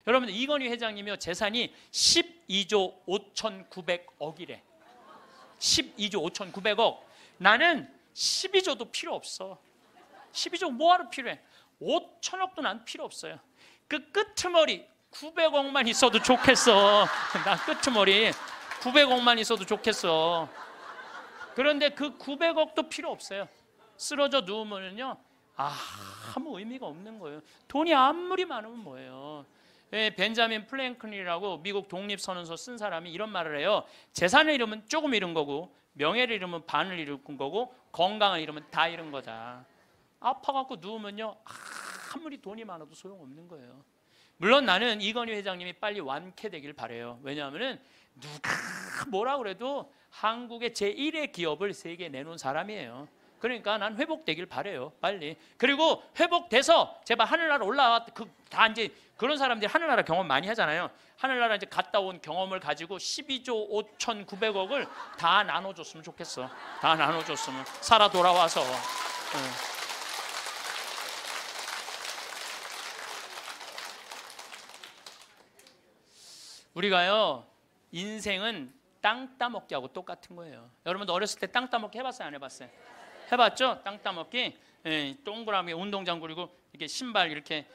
여러분들 이건희 회장님이요 재산이 12조 5,900억이래. 12조 5,900억. 나는 12조도 필요 없어. 12조 뭐하러 필요해? 5천억도 난 필요 없어요. 그 끄트머리 900억만 있어도 좋겠어. 나 끄트머리 900억만 있어도 좋겠어. 그런데 그 900억도 필요 없어요. 쓰러져 누우면요 아무 의미가 없는 거예요. 돈이 아무리 많으면 뭐예요. 벤자민 플랭클린이라고 미국 독립선언서 쓴 사람이 이런 말을 해요. 재산을 잃으면 조금 잃은 거고, 명예를 잃으면 반을 잃은 거고, 건강을 잃으면 다 잃은 거다. 아파갖고 누우면요 아무리 돈이 많아도 소용없는 거예요. 물론 나는 이건희 회장님이 빨리 완쾌되길 바라요. 왜냐하면 누가 뭐라 그래도 한국의 제1의 기업을 세계에 내놓은 사람이에요. 그러니까 난 회복되길 바라요. 빨리. 그리고 회복돼서 제발 하늘나라 올라와. 다 이제 그런 사람들이 하늘나라 경험 많이 하잖아요. 하늘나라 이제 갔다 온 경험을 가지고 12조 5,900억을 다 나눠줬으면 좋겠어. 다 나눠줬으면 살아 돌아와서. 우리가요 인생은 땅 따먹기하고 똑같은 거예요. 여러분도 어렸을 때 땅 따먹기 해봤어요? 안 해봤어요? 해봤죠? 땅 따먹기. 동그라미 운동장 그리고 이렇게 신발 이렇게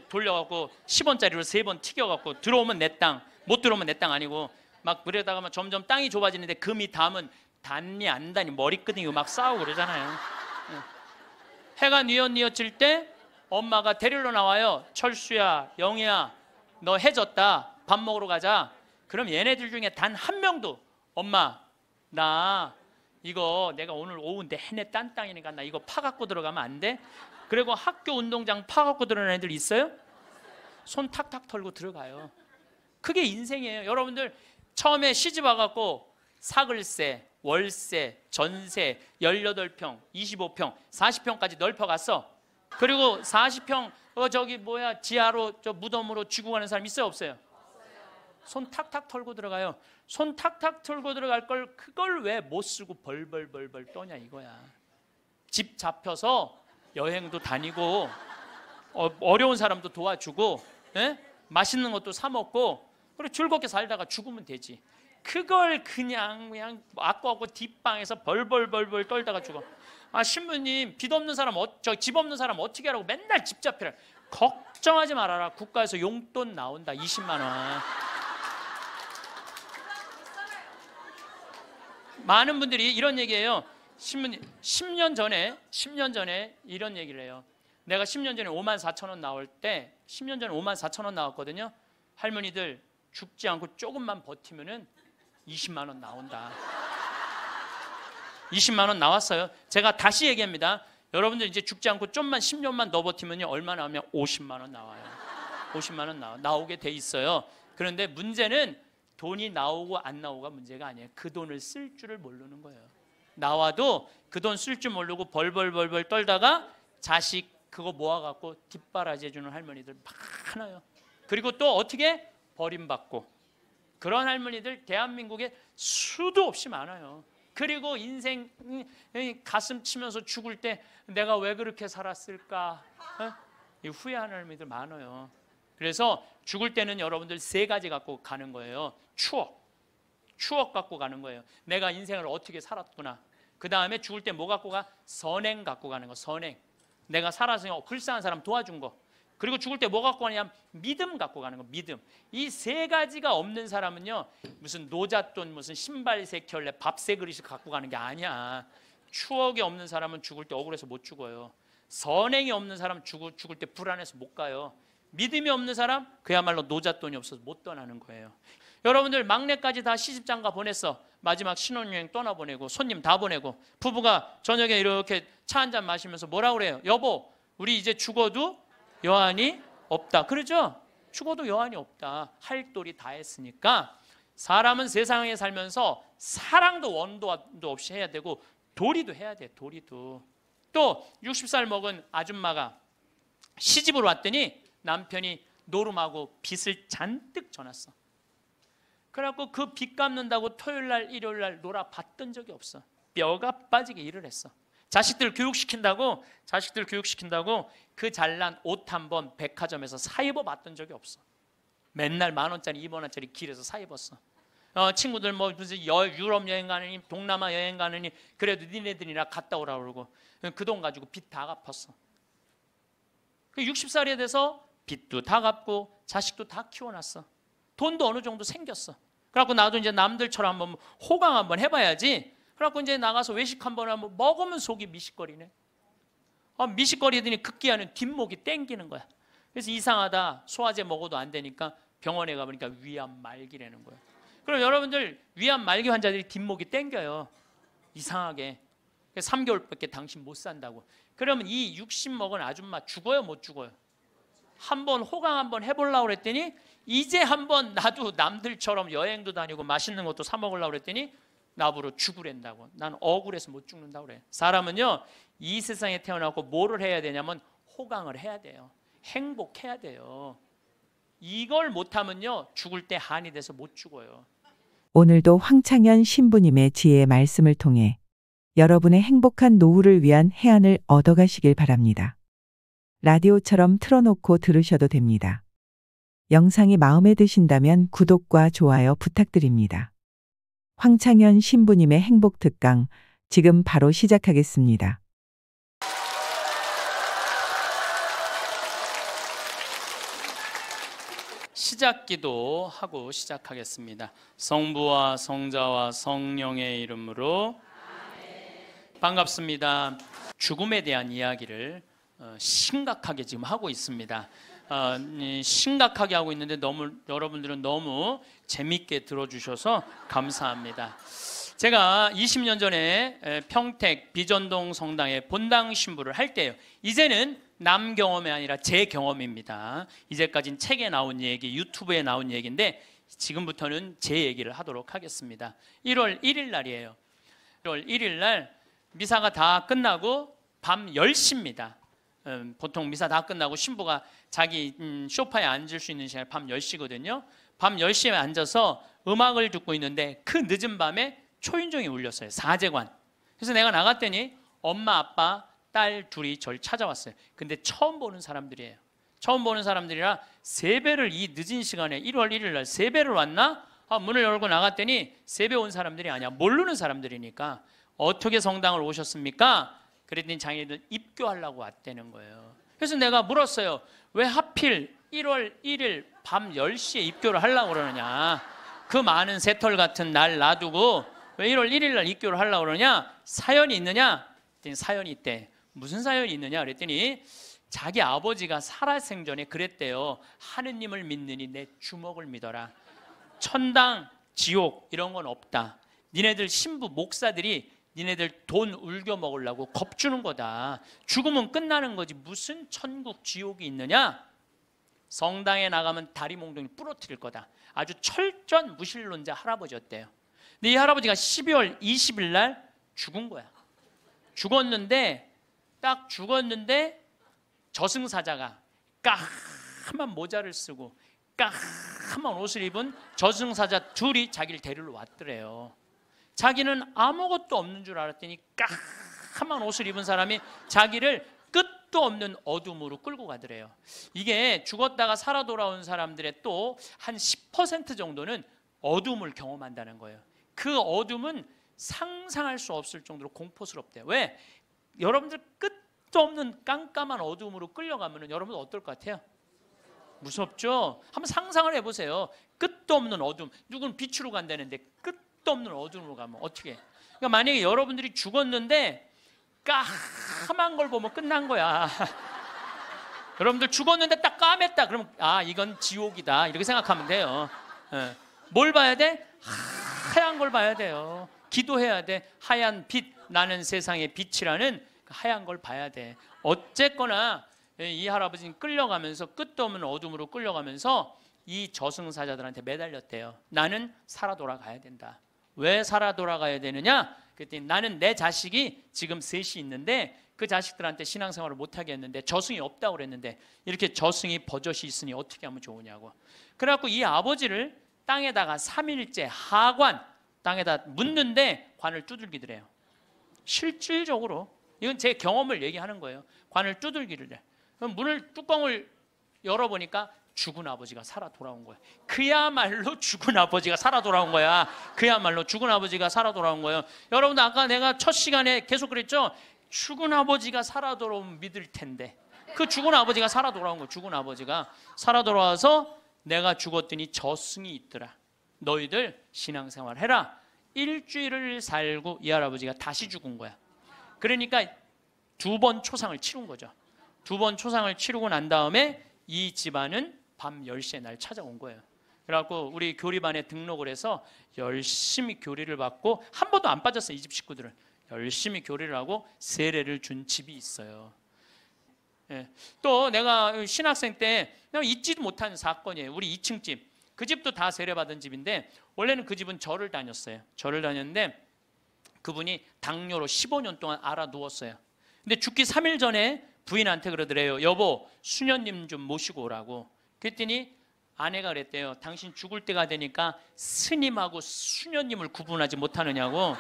돌려갖고 10원짜리로 3번 튀겨갖고 들어오면 내 땅, 못 들어오면 내 땅 아니고 막 그러다가 점점 땅이 좁아지는데 금이 닿으면 닿니 안 닿니 머리끄댕이 막 싸우고 그러잖아요. 해가 뉘엿뉘엿질 때 엄마가 데리러 나와요. 철수야, 영희야, 너 해졌다. 밥 먹으러 가자. 그럼 얘네들 중에 단 한 명도 엄마 나 이거 내가 오늘 오후 내내 딴 땅이니까 나 이거 파갖고 들어가면 안 돼? 그리고 학교 운동장 파갖고 들어가는 애들 있어요? 손 탁탁 털고 들어가요. 그게 인생이에요. 여러분들 처음에 시집 와갖고 사글세, 월세, 전세 18평, 25평, 40평까지 넓혀갔어. 그리고 40평 지하로 무덤으로 쥐고 가는 사람 있어요? 없어요? 손 탁탁 털고 들어가요. 손 탁탁 털고 들어갈 걸 그걸 왜 못 쓰고 벌벌벌벌 떠냐 이거야. 집 잡혀서 여행도 다니고 어려운 사람도 도와주고 맛있는 것도 사 먹고 그리고 즐겁게 살다가 죽으면 되지. 그걸 그냥 아까워갖고 뒷방에서 벌벌벌벌 떨다가 죽어. 아 신부님 빚 없는 사람 집 없는 사람 어떻게 하라고 맨날 집 잡히라. 걱정하지 말아라. 국가에서 용돈 나온다. 20만 원. 많은 분들이 이런 얘기해요. 신부님 10년 전에 이런 얘기를 해요. 내가 10년 전에 54,000원 나올 때 10년 전에 54,000원 나왔거든요. 할머니들 죽지 않고 조금만 버티면은 20만 원 나온다. 20만 원 나왔어요. 제가 다시 얘기합니다. 여러분들 이제 죽지 않고 좀만 10년만 더 버티면요 얼마 나오면 50만 원 나와요. 50만 원 나오게 돼 있어요. 그런데 문제는 돈이 나오고 안 나오고가 문제가 아니에요. 그 돈을 쓸 줄을 모르는 거예요. 나와도 그 돈 쓸 줄 모르고 벌벌벌벌 떨다가 자식 그거 모아갖고 뒷바라지 해주는 할머니들 많아요. 그리고 또 어떻게 버림받고 그런 할머니들 대한민국에 수도 없이 많아요. 그리고 인생 가슴 치면서 죽을 때 내가 왜 그렇게 살았을까 후회하는 할머니들 많아요. 그래서 죽을 때는 여러분들 3가지 갖고 가는 거예요. 추억 갖고 가는 거예요. 내가 인생을 어떻게 살았구나. 그 다음에 죽을 때 뭐 갖고 가? 선행 갖고 가는 거. 선행. 내가 살아서 불쌍한 사람 도와준 거. 그리고 죽을 때 뭐 갖고 가냐면 믿음 갖고 가는 거. 믿음. 이 3가지가 없는 사람은요 무슨 노잣돈 무슨 신발 3켤레 밥 3그릇을 갖고 가는 게 아니야. 추억이 없는 사람은 죽을 때 억울해서 못 죽어요. 선행이 없는 사람 죽을 때 불안해서 못 가요. 믿음이 없는 사람 그야말로 노잣돈이 없어서 못 떠나는 거예요. 여러분들 막내까지 다 시집장가 보냈어. 마지막 신혼여행 떠나보내고 손님 다 보내고 부부가 저녁에 이렇게 차 한잔 마시면서 뭐라 그래요? 여보 우리 이제 죽어도 여한이 없다. 그러죠? 죽어도 여한이 없다. 할 도리 다 했으니까 사람은 세상에 살면서 사랑도 원도도 없이 해야 되고 도리도 해야 돼. 도리도. 또 60살 먹은 아줌마가 시집을 왔더니 남편이 노름하고 빚을 잔뜩 져놨어. 그래갖고 그 빚 갚는다고 토요일날 일요일날 놀아봤던 적이 없어. 뼈가 빠지게 일을 했어. 자식들 교육시킨다고 그 잘난 옷 한 번 백화점에서 사 입어봤던 적이 없어. 맨날 10,000원짜리 2,000원짜리 길에서 사 입었어. 친구들 뭐 무슨 유럽 여행 가느니 동남아 여행 가느니 그래도 니네들이나 갔다 오라 그러고 그 돈 가지고 빚 다 갚았어. 60살이 돼서 빚도 다 갚고 자식도 다 키워놨어. 돈도 어느 정도 생겼어. 그래갖고 나도 이제 남들처럼 한번 호강 한번 해봐야지. 그래갖고 이제 나가서 외식 한번 하면 먹으면 속이 미식거리네. 미식거리더니 급기야는 뒷목이 땡기는 거야. 그래서 이상하다. 소화제 먹어도 안 되니까 병원에 가보니까 위암 말기라는 거야. 그럼 여러분들 위암 말기 환자들이 뒷목이 땡겨요. 이상하게. 3개월밖에 당신 못 산다고. 그러면 이 60 먹은 아줌마 죽어요, 못 죽어요? 한번 호강 한번 해보려고 그랬더니 이제 한번 나도 남들처럼 여행도 다니고 맛있는 것도 사 먹으려고 그랬더니 나보러 죽으랜다고. 난 억울해서 못 죽는다고 그래. 사람은요, 이 세상에 태어나고 뭐를 해야 되냐면 호강을 해야 돼요. 행복해야 돼요. 이걸 못하면요, 죽을 때 한이 돼서 못 죽어요. 오늘도 황창현 신부님의 지혜의 말씀을 통해 여러분의 행복한 노후를 위한 해안을 얻어가시길 바랍니다. 라디오처럼 틀어놓고 들으셔도 됩니다. 영상이 마음에 드신다면 구독과 좋아요 부탁드립니다. 황창현 신부님의 행복 특강 지금 바로 시작하겠습니다. 시작기도 하고 시작하겠습니다. 성부와 성자와 성령의 이름으로 반갑습니다. 죽음에 대한 이야기를 심각하게 지금 하고 있습니다. 심각하게 하고 있는데 여러분들은 너무 재밌게 들어주셔서 감사합니다. 제가 20년 전에 평택 비전동 성당에 본당 신부를 할 때요. 이제는 남 경험이 아니라 제 경험입니다. 이제까지는 책에 나온 얘기, 유튜브에 나온 얘기인데 지금부터는 제 얘기를 하도록 하겠습니다. 1월 1일 날이에요. 1월 1일 날 미사가 다 끝나고 밤 10시입니다. 보통 미사 다 끝나고 신부가 자기 소파에 앉을 수 있는 시간이 밤 10시거든요. 밤 10시에 앉아서 음악을 듣고 있는데 그 늦은 밤에 초인종이 울렸어요. 사제관. 그래서 내가 나갔더니 엄마, 아빠, 딸 둘이 저를 찾아왔어요. 근데 처음 보는 사람들이에요. 처음 보는 사람들이라 세배를 이 늦은 시간에 1월 1일 날 세배를 왔나? 문을 열고 나갔더니 세배 온 사람들이 아니야. 모르는 사람들이니까 어떻게 성당을 오셨습니까? 그랬더니 자기들 입교하려고 왔다는 거예요. 그래서 내가 물었어요. 왜 하필 1월 1일 밤 10시에 입교를 하려고 그러느냐? 그 많은 새털 같은 날 놔두고 왜 1월 1일 날 입교를 하려고 그러냐? 사연이 있느냐? 그랬더니 사연이 있대. 무슨 사연이 있느냐? 그랬더니 자기 아버지가 살아생전에 그랬대요. 하느님을 믿느니 내 주먹을 믿어라. 천당, 지옥 이런 건 없다. 니네들 신부 목사들이 니네들 돈 울겨 먹으려고 겁주는 거다. 죽으면 끝나는 거지 무슨 천국 지옥이 있느냐? 성당에 나가면 다리 몽둥이 부러뜨릴 거다. 아주 철전 무신론자 할아버지였대요. 근데 이 할아버지가 12월 20일 날 죽은 거야. 죽었는데 딱 죽었는데 저승사자가 까만 모자를 쓰고 까만 옷을 입은 저승사자 둘이 자기를 데리러 왔더래요. 자기는 아무것도 없는 줄 알았더니 까만 옷을 입은 사람이 자기를 끝도 없는 어둠으로 끌고 가더래요. 이게 죽었다가 살아 돌아온 사람들의 또 한 10% 정도는 어둠을 경험한다는 거예요. 그 어둠은 상상할 수 없을 정도로 공포스럽대요. 왜? 여러분들 끝도 없는 깜깜한 어둠으로 끌려가면 여러분들 어떨 것 같아요? 무섭죠? 한번 상상을 해보세요. 끝도 없는 어둠. 누구는 빛으로 간다는데 끝도 없는 어둠으로 가면 어떻게? 그러니까 만약에 여러분들이 죽었는데 까만 걸 보면 끝난 거야. 여러분들 죽었는데 딱 까맸다. 그러면 이건 지옥이다. 이렇게 생각하면 돼요. 뭘 봐야 돼? 하얀 걸 봐야 돼요. 기도해야 돼. 하얀 빛 나는 세상의 빛이라는 하얀 걸 봐야 돼. 어쨌거나 이 할아버지는 끌려가면서 끝도 없는 어둠으로 끌려가면서 이 저승사자들한테 매달렸대요. 나는 살아 돌아가야 된다. 왜 살아 돌아가야 되느냐? 그랬더니 나는 내 자식이 지금 셋이 있는데 그 자식들한테 신앙생활을 못하게 했는데 저승이 없다고 그랬는데 이렇게 저승이 버젓이 있으니 어떻게 하면 좋으냐고. 그래갖고 이 아버지를 땅에다가 3일째 하관 땅에다 묻는데 관을 두들기더래요. 실질적으로 이건 제 경험을 얘기하는 거예요. 관을 두들기를 해. 그럼 뚜껑을 열어보니까 죽은 아버지가 살아 돌아온 거야. 그야말로 죽은 아버지가 살아 돌아온 거야. 그야말로 죽은 아버지가 살아 돌아온 거예요. 여러분들 아까 내가 첫 시간에 계속 그랬죠. 죽은 아버지가 살아 돌아오면 믿을 텐데, 그 죽은 아버지가 살아 돌아온 거야. 죽은 아버지가 살아 돌아와서 내가 죽었더니 저승이 있더라. 너희들 신앙생활 해라. 일주일을 살고 이 할아버지가 다시 죽은 거야. 그러니까 2번 초상을 치른 거죠. 2번 초상을 치르고 난 다음에 이 집안은 밤 10시에 날 찾아온 거예요. 그래갖고 우리 교리반에 등록을 해서 열심히 교리를 받고 한 번도 안 빠졌어요. 이 집 식구들은 열심히 교리를 하고 세례를 준 집이 있어요. 예. 또 내가 신학생 때 내가 잊지도 못하는 사건이에요. 우리 2층 집, 그 집도 다 세례받은 집인데, 원래는 그 집은 절을 다녔어요. 절을 다녔는데 그분이 당뇨로 15년 동안 앓아 누웠어요. 근데 죽기 3일 전에 부인한테 그러더래요. 여보, 수녀님 좀 모시고 오라고. 그랬더니 아내가 그랬대요. 당신 죽을 때가 되니까 스님하고 수녀님을 구분하지 못하느냐고.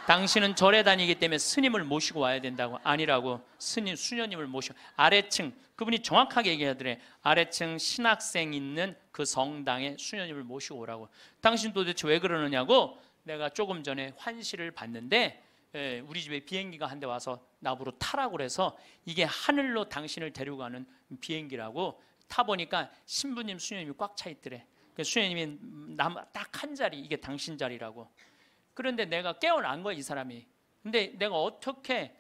당신은 절에 다니기 때문에 스님을 모시고 와야 된다고. 아니라고. 수녀님을 모시고. 아래층, 그분이 정확하게 얘기하더래. 아래층 신학생 있는 그 성당에 수녀님을 모시고 오라고. 당신 도대체 왜 그러느냐고. 내가 조금 전에 환시를 봤는데 우리 집에 비행기가 한 대 와서 나보러 타라고 그래서 이게 하늘로 당신을 데리고 가는 비행기라고. 타보니까 신부님, 수녀님이 꽉 차 있더래. 수녀님이 딱 한 자리, 이게 당신 자리라고. 그런데 내가 깨어난 거야, 이 사람이. 근데 내가 어떻게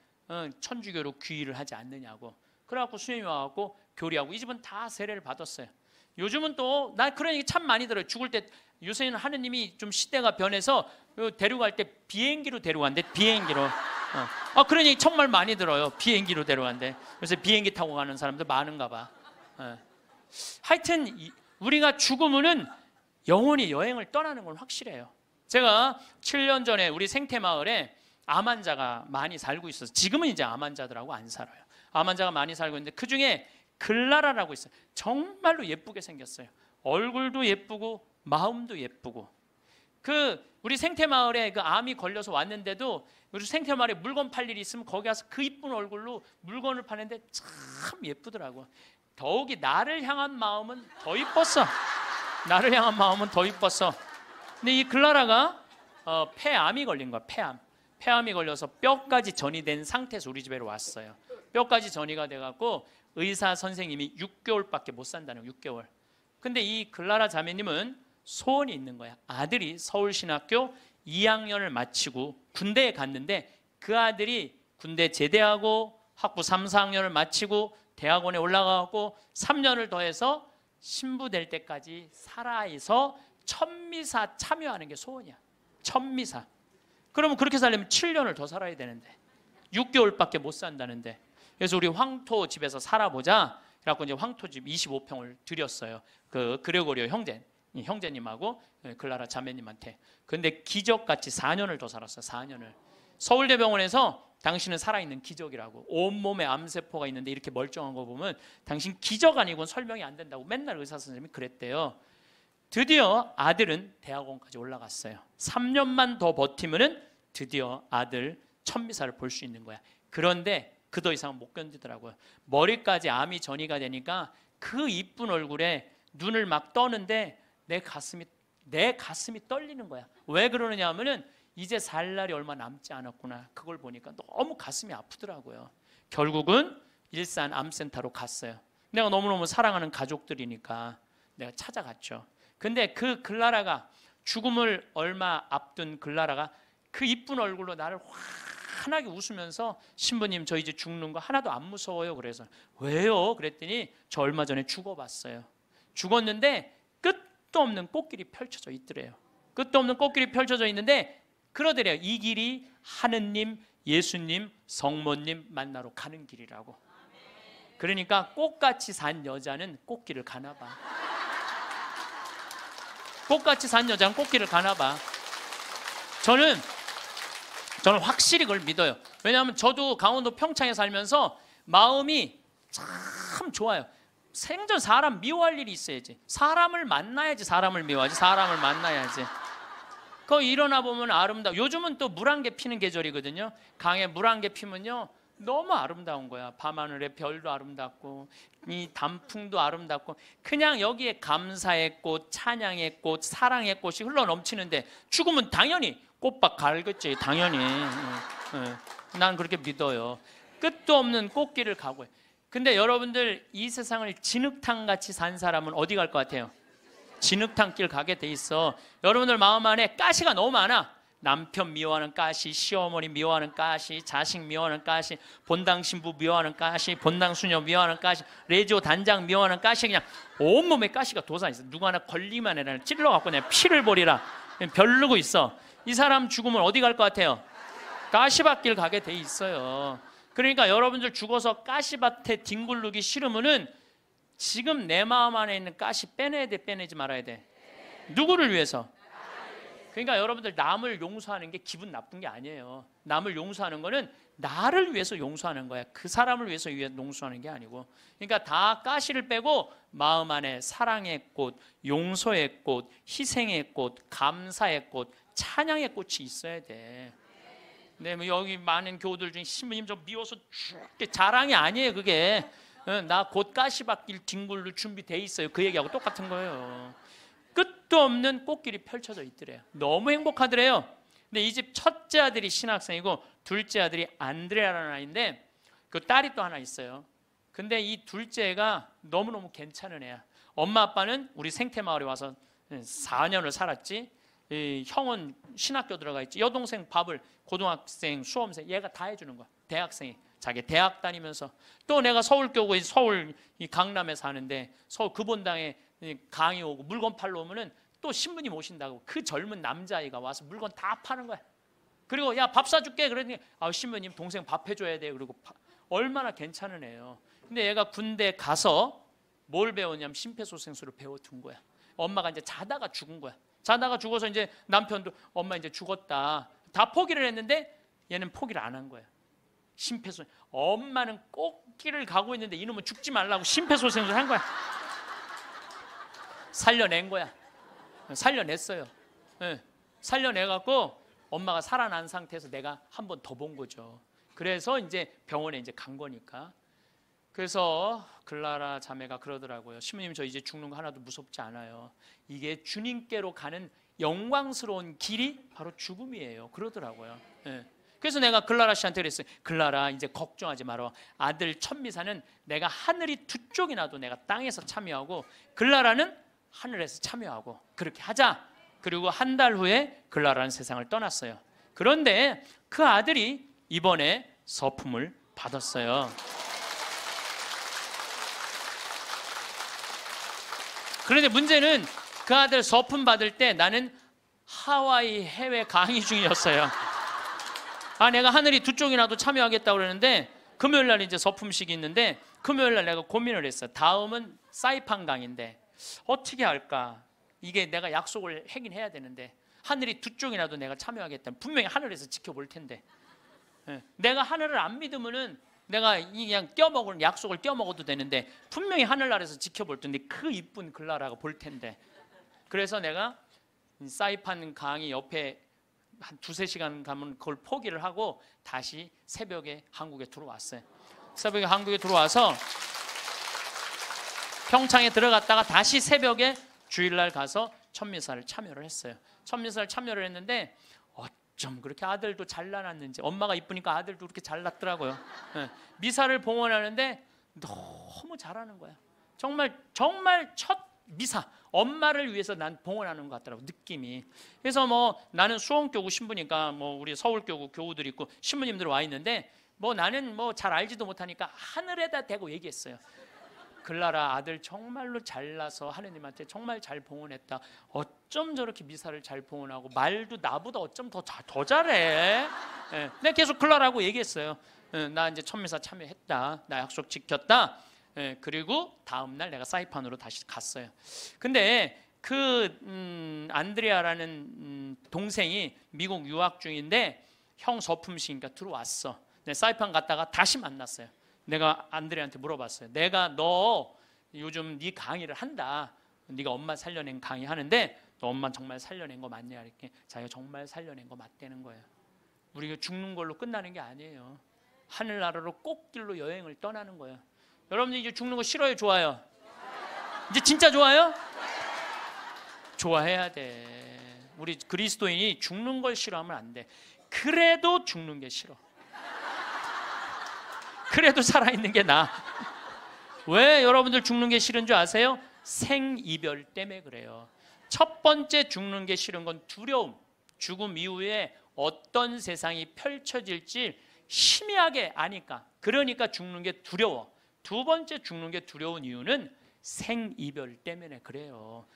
천주교로 귀의를 하지 않느냐고. 그래갖고 수녀님이 와갖고 교리하고. 이 집은 다 세례를 받았어요. 요즘은 또 나 그런 얘기 참 많이 들어요. 죽을 때 요새는 하느님이 좀 시대가 변해서 데려갈 때 비행기로 데려간대. 비행기로. 그런 얘기 정말 많이 들어요. 비행기로 데려간대. 그래서 비행기 타고 가는 사람들 많은가 봐. 하여튼 우리가 죽으면은 영혼이 여행을 떠나는 건 확실해요. 제가 7년 전에 우리 생태마을에 암 환자가 많이 살고 있어서, 지금은 이제 암 환자들하고 안 살아요. 암 환자가 많이 살고 있는데 그 중에 글라라라고 있어요. 정말로 예쁘게 생겼어요. 얼굴도 예쁘고 마음도 예쁘고. 그 우리 생태마을에 그 암이 걸려서 왔는데도 우리 생태마을에 물건 팔 일이 있으면 거기 가서 그 이쁜 얼굴로 물건을 파는데 참 예쁘더라고. 더욱이 나를 향한 마음은 더 이뻤어. 나를 향한 마음은 더 이뻤어. 근데 이 글라라가 폐암이 걸린 거야. 폐암이 걸려서 뼈까지 전이 된 상태에서 우리 집에 왔어요. 뼈까지 전이가 돼갖고 의사 선생님이 6개월밖에 못 산다는 거예요. 6개월. 근데 이 글라라 자매님은 소원이 있는 거야. 아들이 서울신학교 2학년을 마치고 군대에 갔는데 그 아들이 군대 제대하고 학부 3, 4학년을 마치고 대학원에 올라가고 3년을 더해서 신부 될 때까지 살아서 천미사 참여하는 게 소원이야. 천미사. 그러면 그렇게 살려면 7년을 더 살아야 되는데 6개월밖에 못 산다는데. 그래서 우리 황토 집에서 살아보자. 그래갖고 이제 황토 집 25평을 드렸어요. 그 그레고리오 형제님하고 글라라 자매님한테. 근데 기적같이 4년을 더 살았어요. 4년을. 서울대병원에서 당신은 살아있는 기적이라고. 온몸에 암세포가 있는데 이렇게 멀쩡한 거 보면 당신 기적 아니고는 설명이 안 된다고 맨날 의사 선생님이 그랬대요. 드디어 아들은 대학원까지 올라갔어요. 3년만 더 버티면은 드디어 아들 천미사를 볼 수 있는 거야. 그런데 그 더 이상 못 견디더라고요. 머리까지 암이 전이가 되니까 그 이쁜 얼굴에 눈을 막 떠는데 내 가슴이 떨리는 거야. 왜 그러느냐 하면은 이제 살 날이 얼마 남지 않았구나. 그걸 보니까 너무 가슴이 아프더라고요. 결국은 일산 암센터로 갔어요. 내가 너무너무 사랑하는 가족들이니까 내가 찾아갔죠. 근데 그 글라라가, 죽음을 얼마 앞둔 글라라가 그 이쁜 얼굴로 나를 환하게 웃으면서 신부님 저 이제 죽는 거 하나도 안 무서워요. 그래서 왜요? 그랬더니 저 얼마 전에 죽어봤어요. 죽었는데 끝도 없는 꽃길이 펼쳐져 있더래요. 끝도 없는 꽃길이 펼쳐져 있는데 그러더래요. 이 길이 하느님, 예수님, 성모님 만나러 가는 길이라고. 그러니까 꽃같이 산 여자는 꽃길을 가나 봐. 꽃같이 산 여자는 꽃길을 가나 봐. 저는 확실히 그걸 믿어요. 왜냐하면 저도 강원도 평창에 살면서 마음이 참 좋아요. 생전 사람 미워할 일이 있어야지. 사람을 만나야지 사람을 미워하지. 사람을 만나야지. 거기 일어나 보면 아름다워. 요즘은 또 물안개 피는 계절이거든요. 강에 물안개 피면요 너무 아름다운 거야. 밤하늘의 별도 아름답고 이 단풍도 아름답고 그냥 여기에 감사의 꽃, 찬양의 꽃, 사랑의 꽃이 흘러 넘치는데 죽으면 당연히 꽃밭 갈겠지. 당연히. 난 그렇게 믿어요. 끝도 없는 꽃길을 가고. 근데 여러분들 이 세상을 진흙탕같이 산 사람은 어디 갈 것 같아요? 진흙탕길 가게 돼 있어. 여러분들 마음 안에 가시가 너무 많아. 남편 미워하는 가시, 시어머니 미워하는 가시, 자식 미워하는 가시, 본당 신부 미워하는 가시, 본당 수녀 미워하는 가시, 레지오 단장 미워하는 가시, 그냥 온몸에 가시가 돋아 있어. 누구 하나 걸리만 해라 찔러갖고 그냥 피를 버리라 별르고 있어. 이 사람 죽으면 어디 갈 것 같아요? 가시밭길 가게 돼 있어요. 그러니까 여러분들 죽어서 가시밭에 뒹굴르기 싫으면은 지금 내 마음 안에 있는 가시 빼내야 돼, 빼내지 말아야 돼? 누구를 위해서? 그러니까 여러분들 남을 용서하는 게 기분 나쁜 게 아니에요. 남을 용서하는 거는 나를 위해서 용서하는 거야. 그 사람을 위해서 용서하는 게 아니고. 그러니까 다 가시를 빼고 마음 안에 사랑의 꽃, 용서의 꽃, 희생의 꽃, 감사의 꽃, 찬양의 꽃이 있어야 돼. 근데 뭐 여기 많은 교우들 중에 신부님 좀 미워서 죽게 자랑이 아니에요. 그게 나 곧 가시밭길 뒹굴로 준비돼 있어요. 그 얘기하고 똑같은 거예요. 끝도 없는 꽃길이 펼쳐져 있더래요. 너무 행복하더래요. 근데 이 집 첫째 아들이 신학생이고 둘째 아들이 안드레아라는 아이인데 그 딸이 또 하나 있어요. 근데 이 둘째가 너무너무 괜찮은 애야. 엄마 아빠는 우리 생태마을에 와서 4년을 살았지. 이 형은 신학교 들어가 있지. 여동생 밥을 고등학생, 수험생 얘가 다 해주는 거야. 대학생이 자기 대학 다니면서. 또 내가 서울교구 서울 이 강남에 사는데 서울 금본당에 강의 오고 물건 팔러 오면은 또 신부님 오신다고 그 젊은 남자아이가 와서 물건 다 파는 거야. 그리고 야 밥 사줄게 그러니 신부님 동생 밥 해줘야 돼. 그리고 얼마나 괜찮은 애예요. 근데 얘가 군대 가서 뭘 배웠냐면 심폐소생술을 배워둔 거야. 엄마가 이제 자다가 죽은 거야. 자다가 죽어서 이제 남편도 엄마 이제 죽었다 다 포기를 했는데 얘는 포기를 안 한 거야. 심폐소생. 엄마는 꽃길을 가고 있는데 이놈은 죽지 말라고 심폐소생술 한 거야. 살려낸 거야. 살려냈어요. 네. 살려내갖고 엄마가 살아난 상태에서 내가 한 번 더 본 거죠. 그래서 이제 병원에 이제 간 거니까. 그래서 글라라 자매가 그러더라고요. 신부님 저 이제 죽는 거 하나도 무섭지 않아요. 이게 주님께로 가는 영광스러운 길이 바로 죽음이에요. 그러더라고요. 네. 그래서 내가 글라라 씨한테 그랬어요. 글라라 이제 걱정하지 마라. 아들 천미사는 내가 하늘이 두 쪽이 나도 내가 땅에서 참여하고 글라라는 하늘에서 참여하고 그렇게 하자. 그리고 한 달 후에 글라라는 세상을 떠났어요. 그런데 그 아들이 이번에 서품을 받았어요. 그런데 문제는 그 아들 서품 받을 때 나는 하와이 해외 강의 중이었어요. 내가 하늘이 두 쪽이나도 참여하겠다고 그러는데 금요일 날 이제 서품식이 있는데 금요일 날 내가 고민을 했어요. 다음은 사이판 강의인데 어떻게 할까? 이게 내가 약속을 하긴 해야 되는데 하늘이 두 쪽이나도 내가 참여하겠다면 분명히 하늘에서 지켜볼 텐데 내가 하늘을 안 믿으면은 내가 그냥 껴먹을 약속을 껴먹어도 되는데 분명히 하늘나라에서 지켜볼 텐데 그 이쁜 글라라가 볼 텐데 그래서 내가 사이판 강의 옆에 한 두세 시간 가면 그걸 포기를 하고 다시 새벽에 한국에 들어왔어요. 새벽에 한국에 들어와서 평창에 들어갔다가 다시 새벽에 주일날 가서 천미사를 참여를 했어요. 천미사를 참여를 했는데 어쩜 그렇게 아들도 잘나놨는지 엄마가 이쁘니까 아들도 그렇게 잘났더라고요. 미사를 봉헌하는데 너무 잘하는 거야. 정말 첫 미사 엄마를 위해서 난 봉헌하는 것 같더라고 느낌이. 그래서 뭐 나는 수원교구 신부니까 뭐 우리 서울교구 교우들 있고 신부님들 와 있는데 뭐 나는 뭐 잘 알지도 못하니까 하늘에다 대고 얘기했어요. 글라라 아들 정말로 잘나서 하느님한테 정말 잘 봉헌했다. 어쩜 저렇게 미사를 잘 봉헌하고 말도 나보다 어쩜 더 잘해. 내가 계속 글라라고 얘기했어요. 나 이제 천미사 참여했다. 나 약속 지켰다. 그리고 다음 날 내가 사이판으로 다시 갔어요. 근데 그 안드레아라는 동생이 미국 유학 중인데 형 서품식이니까 들어왔어. 사이판 갔다가 다시 만났어요. 내가 안드레한테 물어봤어요. 내가 너 요즘 네 강의를 한다. 네가 엄마 살려낸 강의 하는데 너 엄마 정말 살려낸 거 맞냐? 이렇게 자기가 정말 살려낸 거 맞다는 거예요. 우리가 죽는 걸로 끝나는 게 아니에요. 하늘나라로 꽃길로 여행을 떠나는 거예요. 여러분들 이제 죽는 거 싫어요, 좋아요? 이제 진짜 좋아요? 좋아해야 돼. 우리 그리스도인이 죽는 걸 싫어하면 안 돼. 그래도 죽는 게 싫어. 그래도 살아있는 게 나아. 왜 여러분들 죽는 게 싫은 줄 아세요? 생이별 때문에 그래요. 첫 번째 죽는 게 싫은 건 두려움. 죽음 이후에 어떤 세상이 펼쳐질지 희미하게 아니까. 그러니까 죽는 게 두려워. 두 번째 죽는 게 두려운 이유는 생이별 때문에 그래요.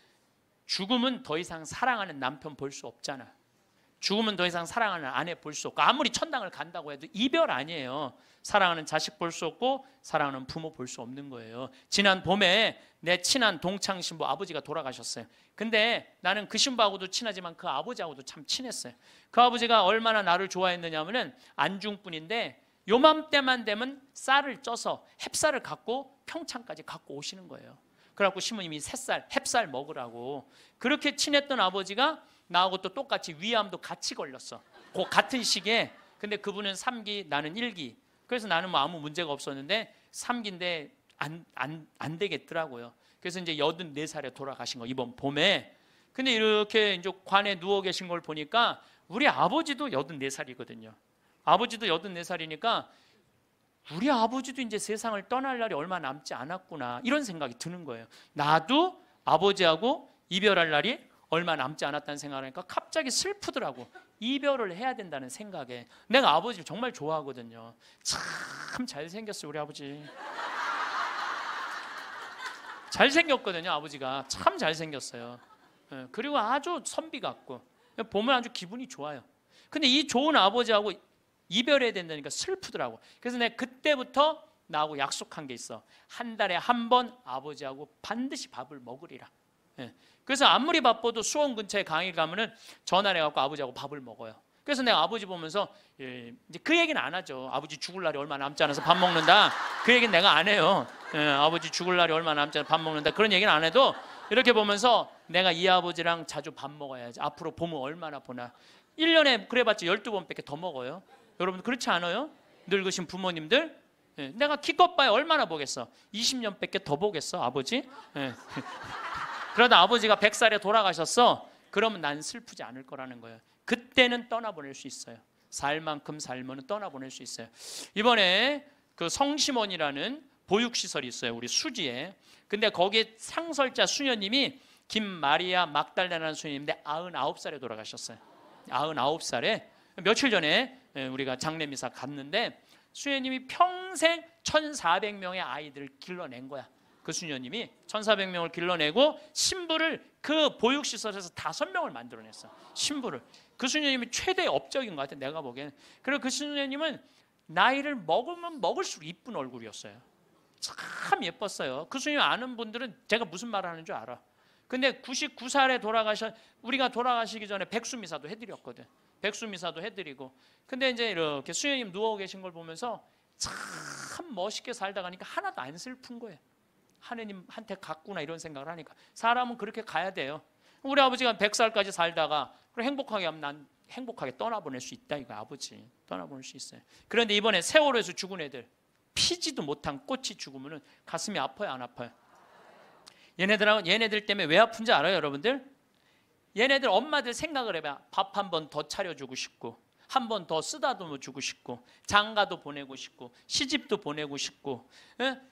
죽음은 더 이상 사랑하는 남편 볼 수 없잖아. 죽음은 더 이상 사랑하는 아내 볼 수 없고, 아무리 천당을 간다고 해도 이별 아니에요. 사랑하는 자식 볼 수 없고 사랑하는 부모 볼 수 없는 거예요. 지난 봄에 내 친한 동창 신부 아버지가 돌아가셨어요. 근데 나는 그 신부하고도 친하지만 그 아버지하고도 참 친했어요. 그 아버지가 얼마나 나를 좋아했느냐면은 안중분인데 요맘때만 되면 쌀을 쪄서 햅쌀을 갖고 평창까지 갖고 오시는 거예요. 그래갖고 신부님이 새쌀, 햅쌀 먹으라고. 그렇게 친했던 아버지가 나하고 또 똑같이 위암도 같이 걸렸어. 그 같은 시기에. 근데 그분은 3기, 나는 1기. 그래서 나는 뭐 아무 문제가 없었는데 3기인데 안 되겠더라고요. 그래서 이제 84살에 돌아가신 거, 이번 봄에. 근데 이렇게 이제 관에 누워 계신 걸 보니까 우리 아버지도 84살이거든요. 아버지도 84살이니까 우리 아버지도 이제 세상을 떠날 날이 얼마 남지 않았구나, 이런 생각이 드는 거예요. 나도 아버지하고 이별할 날이 얼마 남지 않았다는 생각을 하니까 갑자기 슬프더라고. 이별을 해야 된다는 생각에. 내가 아버지를 정말 좋아하거든요. 참 잘생겼어요, 우리 아버지. 잘생겼거든요, 아버지가. 참 잘생겼어요. 그리고 아주 선비 같고 보면 아주 기분이 좋아요. 근데 이 좋은 아버지하고 이별해야 된다니까 슬프더라고. 그래서 내가 그때부터 나하고 약속한 게 있어. 한 달에 한 번 아버지하고 반드시 밥을 먹으리라. 그래서 아무리 바빠도 수원 근처에 강의 가면은 전화를 해갖고 아버지하고 밥을 먹어요. 그래서 내가 아버지 보면서 이제 그 얘기는 안 하죠. 아버지 죽을 날이 얼마 남지 않아서 밥 먹는다, 그 얘기는 내가 안 해요. 아버지 죽을 날이 얼마 남지 않아서 밥 먹는다, 그런 얘기는 안 해도 이렇게 보면서 내가 이 아버지랑 자주 밥 먹어야지. 앞으로 봄은 얼마나 보나. 1년에 그래봤자 12번밖에 더 먹어요. 여러분 그렇지 않아요? 늙으신 부모님들. 내가 기껏 봐야 얼마나 보겠어. 20년밖에 더 보겠어, 아버지? 그러다 아버지가 100살에 돌아가셨어. 그러면 난 슬프지 않을 거라는 거예요. 그때는 떠나보낼 수 있어요. 살 만큼 살면 떠나보낼 수 있어요. 이번에 그 성심원이라는 보육시설이 있어요, 우리 수지에. 근데 거기에 상설자 수녀님이 김마리아 막달레나라는 수녀님인데 99살에 돌아가셨어요. 99살에. 며칠 전에 우리가 장례미사 갔는데 수녀님이 평생 1400명의 아이들을 길러낸 거야. 그 수녀님이 1400명을 길러내고 신부를 그 보육시설에서 5명을 만들어냈어. 신부를. 그 수녀님이 최대의 업적인 것 같아, 내가 보기에는. 그리고 그 수녀님은 나이를 먹으면 먹을수록 이쁜 얼굴이었어요. 참 예뻤어요. 그 수녀님 아는 분들은 제가 무슨 말을 하는 줄 알아. 근데 99살에 우리가 돌아가시기 전에 백수미사도 해드렸거든. 백수미사도 해드리고. 근데 이제 이렇게 수녀님 누워 계신 걸 보면서 참 멋있게 살다 가니까 하나도 안 슬픈 거예요. 하느님한테 갔구나, 이런 생각을 하니까. 사람은 그렇게 가야 돼요. 우리 아버지가 100살까지 살다가 행복하게 하면 난 행복하게 떠나보낼 수 있다, 이거 아버지. 떠나보낼 수 있어요. 그런데 이번에 세월호에서 죽은 애들, 피지도 못한 꽃이 죽으면 가슴이 아파요, 안 아파요? 얘네들 때문에 왜 아픈지 알아요, 여러분들? 얘네들 엄마들 생각을 해봐. 밥 한 번 더 차려주고 싶고, 한 번 더 쓰다듬어 주고 싶고, 장가도 보내고 싶고, 시집도 보내고 싶고,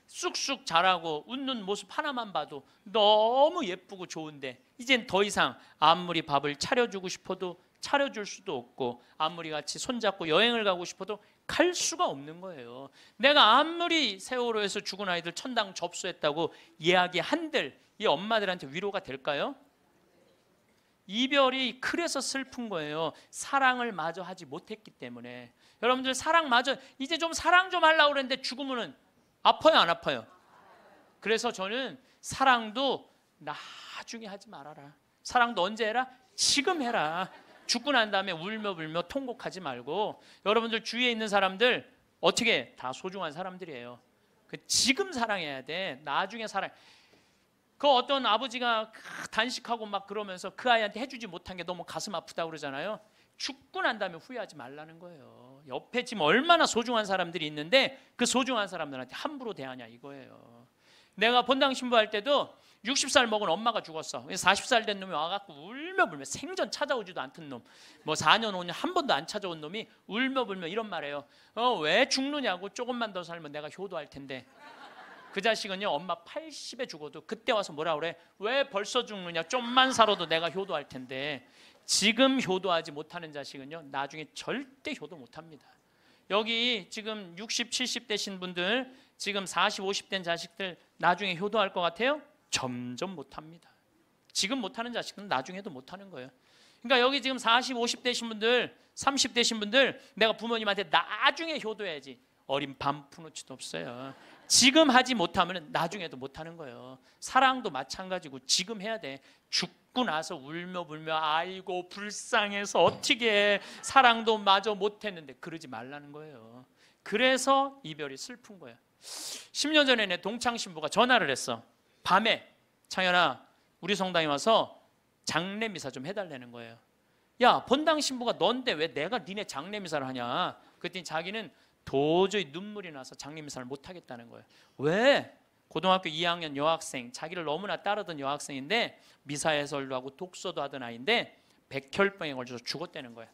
쑥쑥 자라고 웃는 모습 하나만 봐도 너무 예쁘고 좋은데 이젠 더 이상 아무리 밥을 차려주고 싶어도 차려줄 수도 없고, 아무리 같이 손잡고 여행을 가고 싶어도 갈 수가 없는 거예요. 내가 아무리 세월호에서 죽은 아이들 천당 접수했다고 이야기한들 이 엄마들한테 위로가 될까요? 이별이 그래서 슬픈 거예요. 사랑을 마저 하지 못했기 때문에. 여러분들 사랑 마저, 이제 좀 사랑 좀 하려고 그랬는데 죽으면 아파요, 안 아파요? 그래서 저는 사랑도 나중에 하지 말아라. 사랑도 언제 해라? 지금 해라. 죽고 난 다음에 울며 불며 통곡하지 말고. 여러분들 주위에 있는 사람들 어떻게 다 소중한 사람들이에요. 지금 사랑해야 돼. 나중에 사랑. 그 어떤 아버지가 단식하고 막 그러면서 그 아이한테 해주지 못한 게 너무 가슴 아프다고 그러잖아요. 죽고 난 다음에 후회하지 말라는 거예요. 옆에 지금 얼마나 소중한 사람들이 있는데 그 소중한 사람들한테 함부로 대하냐 이거예요. 내가 본당 신부할 때도 60살 먹은 엄마가 죽었어. 40살 된 놈이 와갖고 울며불며, 생전 찾아오지도 않던 놈, 뭐 4년 5년 한 번도 안 찾아온 놈이 울며불며 이런 말해요. 왜 죽느냐고, 조금만 더 살면 내가 효도할 텐데. 그 자식은요, 엄마 80에 죽어도 그때 와서 뭐라 그래? 왜 벌써 죽느냐, 좀만 살아도 내가 효도할 텐데. 지금 효도하지 못하는 자식은요, 나중에 절대 효도 못합니다. 여기 지금 60, 70 되신 분들, 지금 40, 50 된 자식들 나중에 효도할 것 같아요? 점점 못합니다. 지금 못하는 자식은 나중에도 못하는 거예요. 그러니까 여기 지금 40, 50 되신 분들, 30 되신 분들, 내가 부모님한테 나중에 효도해야지, 어린 반푼어치도 없어요. 지금 하지 못하면 나중에도 못하는 거예요. 사랑도 마찬가지고 지금 해야 돼. 죽고 나서 울며불며 아이고 불쌍해서 어떻게 해, 사랑도 마저 못했는데, 그러지 말라는 거예요. 그래서 이별이 슬픈 거예요. 10년 전에 내 동창 신부가 전화를 했어. 밤에, 창현아 우리 성당에 와서 장례 미사 좀 해달라는 거예요. 야, 본당 신부가 넌데 왜 내가 니네 장례 미사를 하냐. 그랬더니 자기는 도저히 눈물이 나서 장례 미사를 못 하겠다는 거예요. 왜? 고등학교 2학년 여학생, 자기를 너무나 따르던 여학생인데 미사 해설도 하고 독서도 하던 아이인데 백혈병에 걸려서 죽었다는 거예요.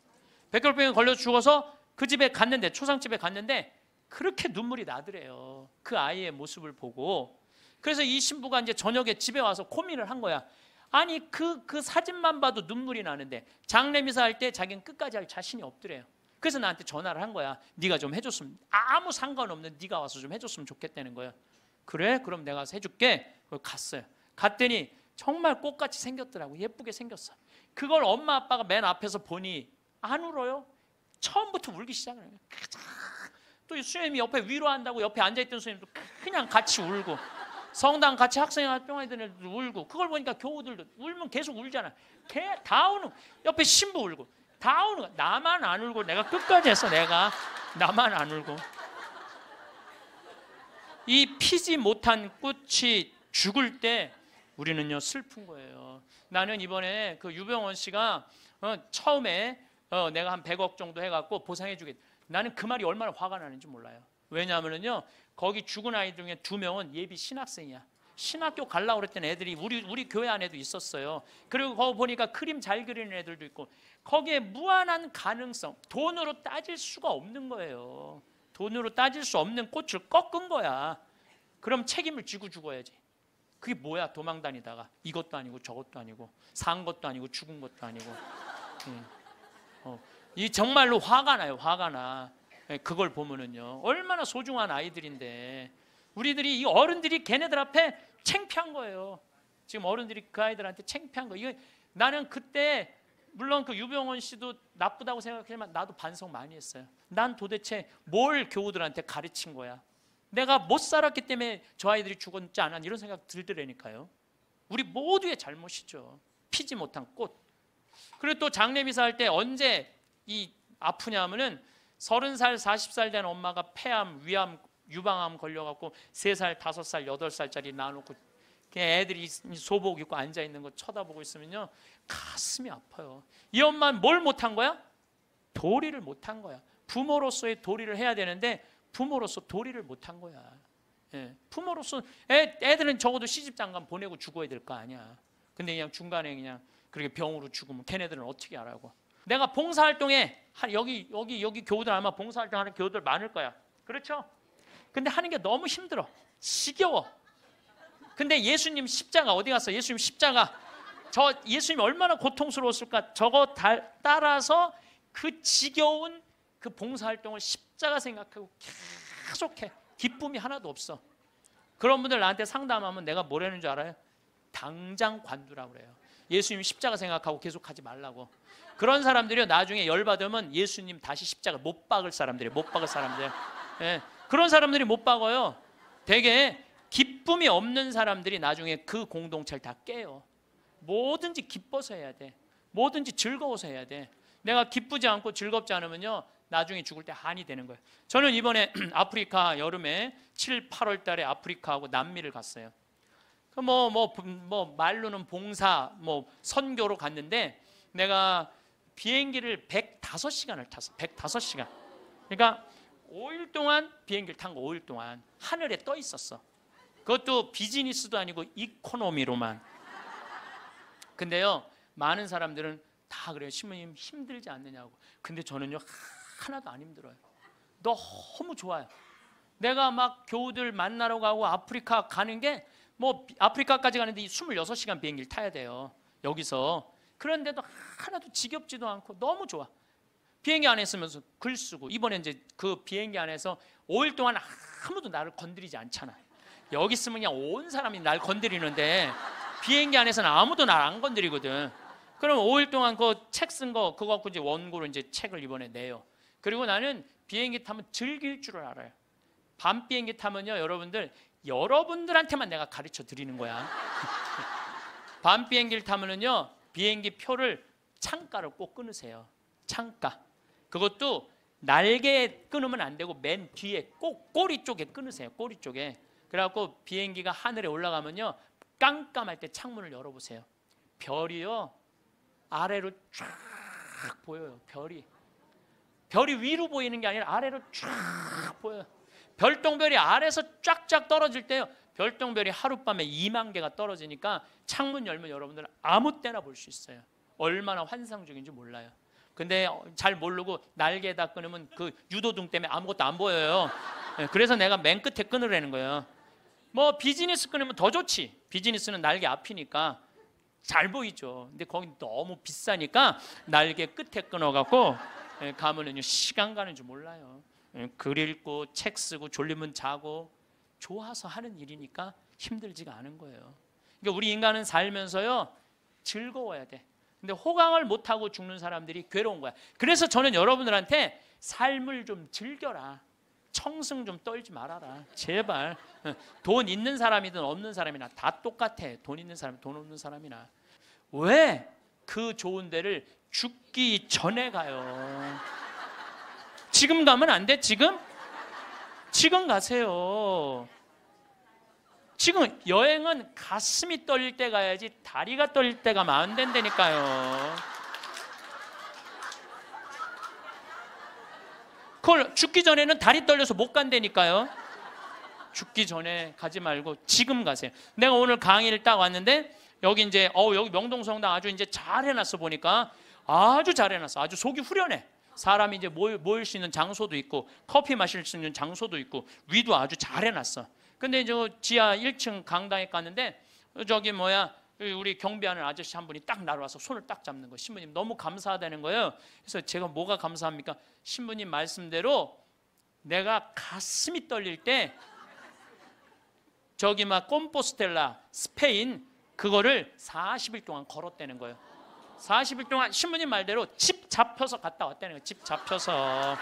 백혈병에 걸려서 죽어서 그 집에 갔는데, 초상집에 갔는데 그렇게 눈물이 나더래요. 그 아이의 모습을 보고. 그래서 이 신부가 이제 저녁에 집에 와서 고민을 한 거야. 아니 그 사진만 봐도 눈물이 나는데 장례 미사 할 때 자기는 끝까지 할 자신이 없더래요. 그래서 나한테 전화를 한 거야. 네가 좀 해줬으면, 아무 상관없는 네가 와서 좀 해줬으면 좋겠다는 거예요. 그래? 그럼 내가 가서 해줄게. 갔어요. 갔더니 정말 꽃같이 생겼더라고. 예쁘게 생겼어. 그걸 엄마 아빠가 맨 앞에서 보니 안 울어요. 처음부터 울기 시작해요. 또 수녀님이 옆에 위로한다고 옆에 앉아있던 수녀님도 그냥 같이 울고, 성당 같이 학생활동하던 애들도 울고, 그걸 보니까 교우들도 울면 계속 울잖아. 다 우는, 옆에 신부 울고 다 우는 거야. 나만 안 울고, 내가 끝까지 했어. 나만 안 울고. 이 피지 못한 꽃이 죽을 때 우리는요 슬픈 거예요. 나는 이번에 그 유병원 씨가 처음에 내가 한 100억 정도 해갖고 보상해주겠다. 나는 그 말이 얼마나 화가 나는지 몰라요. 왜냐하면요, 거기 죽은 아이 중에 2명은 예비 신학생이야. 신학교 가려고 그랬던 애들이 우리 교회 안에도 있었어요. 그리고 거기 보니까 그림 잘 그리는 애들도 있고, 거기에 무한한 가능성, 돈으로 따질 수가 없는 거예요. 돈으로 따질 수 없는 꽃을 꺾은 거야. 그럼 책임을 지고 죽어야지. 그게 뭐야? 도망 다니다가 이것도 아니고 저것도 아니고, 산 것도 아니고 죽은 것도 아니고. 이 정말로 화가 나요. 화가 나. 그걸 보면은요, 얼마나 소중한 아이들인데 우리들이, 이 어른들이 걔네들 앞에 창피한 거예요. 지금 어른들이 그 아이들한테 창피한 거. 이거 나는 그때 물론 그 유병원 씨도 나쁘다고 생각하지만 나도 반성 많이 했어요. 난 도대체 뭘 교우들한테 가르친 거야? 내가 못 살았기 때문에 저 아이들이 죽었지 않았나, 이런 생각 들더라니까요. 우리 모두의 잘못이죠. 피지 못한 꽃. 그리고 또 장례미사 할 때 언제 이 아프냐 하면은 30살, 40살 된 엄마가 폐암, 위암, 유방암 걸려갖고 3살, 5살, 8살짜리 낳아놓고 애들이 소복 입고 앉아있는 거 쳐다보고 있으면요 가슴이 아파요. 이 엄마는 뭘 못한 거야? 도리를 못한 거야. 부모로서의 도리를 해야 되는데 부모로서 도리를 못한 거야. 부모로서 애들은 적어도 시집장가 보내고 죽어야 될 거 아니야. 근데 그냥 중간에 그냥 그렇게 병으로 죽으면 걔네들은 어떻게 하라고. 내가 봉사활동에 여기 교우들 아마 봉사활동하는 교우들 많을 거야. 그렇죠? 근데 하는 게 너무 힘들어. 지겨워. 근데 예수님 십자가 어디 갔어? 예수님 십자가. 예수님이 얼마나 고통스러웠을까? 저거 따라서 그 지겨운 그 봉사활동을 십자가 생각하고 계속해. 기쁨이 하나도 없어. 그런 분들 나한테 상담하면 내가 뭐라는 줄 알아요? 당장 관두라고 그래요. 예수님 십자가 생각하고 계속 하지 말라고. 그런 사람들이 나중에 열받으면 예수님 다시 십자가 못 박을 사람들이에요. 못 박을 사람들. 그런 사람들이 못 박아요. 되게 기쁨이 없는 사람들이 나중에 그 공동체를 다 깨요. 뭐든지 기뻐서 해야 돼. 뭐든지 즐거워서 해야 돼. 내가 기쁘지 않고 즐겁지 않으면요 나중에 죽을 때 한이 되는 거예요. 저는 이번에 아프리카 여름에 7, 8월 달에 아프리카하고 남미를 갔어요. 말로는 봉사, 선교로 갔는데 내가 비행기를 105시간을 탔어. 105시간. 그러니까 5일 동안 비행기를 탄 거 5일 동안 하늘에 떠 있었어. 그것도 비즈니스도 아니고 이코노미로만. 근데요, 많은 사람들은 다 그래요. 신부님 힘들지 않느냐고. 근데 저는요, 하나도 안 힘들어요. 너무 좋아요. 내가 막 교우들 만나러 가고 아프리카 가는 게 뭐 아프리카까지 가는데 26시간 비행기를 타야 돼요. 여기서. 그런데도 하나도 지겹지도 않고 너무 좋아. 비행기 안에 있으면서 글 쓰고, 이번에 이제 그 비행기 안에서 5일 동안 아무도 나를 건드리지 않잖아. 여기 있으면 그냥 온 사람이 날 건드리는데 비행기 안에서는 아무도 날 안 건드리거든. 그럼 5일 동안 그 책 쓴 거 그거 갖고 이제 원고로 이제 책을 이번에 내요. 그리고 나는 비행기 타면 즐길 줄을 알아요. 밤 비행기 타면요, 여러분들한테만 내가 가르쳐 드리는 거야. 밤 비행기를 타면은요, 비행기 표를 창가를 꼭 끊으세요. 창가. 그것도 날개에 끊으면 안 되고 맨 뒤에 꼭 꼬리 쪽에 끊으세요. 꼬리 쪽에. 그래갖고 비행기가 하늘에 올라가면요, 깜깜할 때 창문을 열어보세요. 별이요, 아래로 쫙 보여요. 별이 위로 보이는 게 아니라 아래로 쫙 보여요. 별똥별이 아래에서 쫙쫙 떨어질 때요, 별똥별이 하룻밤에 2만 개가 떨어지니까 창문 열면 여러분들은 아무 때나 볼 수 있어요. 얼마나 환상적인지 몰라요. 근데 잘 모르고 날개에다 끊으면 그 유도등 때문에 아무것도 안 보여요. 그래서 내가 맨 끝에 끊으라는 거예요. 뭐 비즈니스 끊으면 더 좋지. 비즈니스는 날개 앞이니까 잘 보이죠. 근데 거기 너무 비싸니까 날개 끝에 끊어갖고 가면은요, 시간 가는 줄 몰라요. 글 읽고 책 쓰고 졸리면 자고 좋아서 하는 일이니까 힘들지가 않은 거예요. 그러니까 우리 인간은 살면서요, 즐거워야 돼. 근데 호강을 못하고 죽는 사람들이 괴로운 거야. 그래서 저는 여러분들한테 삶을 좀 즐겨라. 청승 좀 떨지 말아라. 제발. 돈 있는 사람이든 없는 사람이나 다 똑같아. 돈 있는 사람, 돈 없는 사람이나. 왜 그 좋은 데를 죽기 전에 가요? 지금 가면 안 돼? 지금 가세요. 지금 여행은 가슴이 떨릴 때 가야지 다리가 떨릴 때 가면 안 된다니까요. 그걸 죽기 전에는 다리 떨려서 못 간다니까요. 죽기 전에 가지 말고 지금 가세요. 내가 오늘 강의를 딱 왔는데 여기 이제 여기 명동성당 아주 이제 잘 해놨어. 보니까 아주 잘 해놨어. 아주 속이 후련해. 사람이 이제 모일 수 있는 장소도 있고 커피 마실 수 있는 장소도 있고 위도 아주 잘 해놨어. 근데 이제 지하 1층 강당에 갔는데 저기 우리 경비하는 아저씨 한 분이 딱 나를 와서 손을 딱 잡는 거예요. 신부님 너무 감사하다는 거예요. 그래서 제가 뭐가 감사합니까? 신부님 말씀대로 내가 가슴이 떨릴 때 저기 막 콤포스텔라 스페인 그거를 40일 동안 걸었다는 거예요. 40일 동안 신부님 말대로 집 잡혀서 갔다 왔다는 거예요. 집 잡혀서.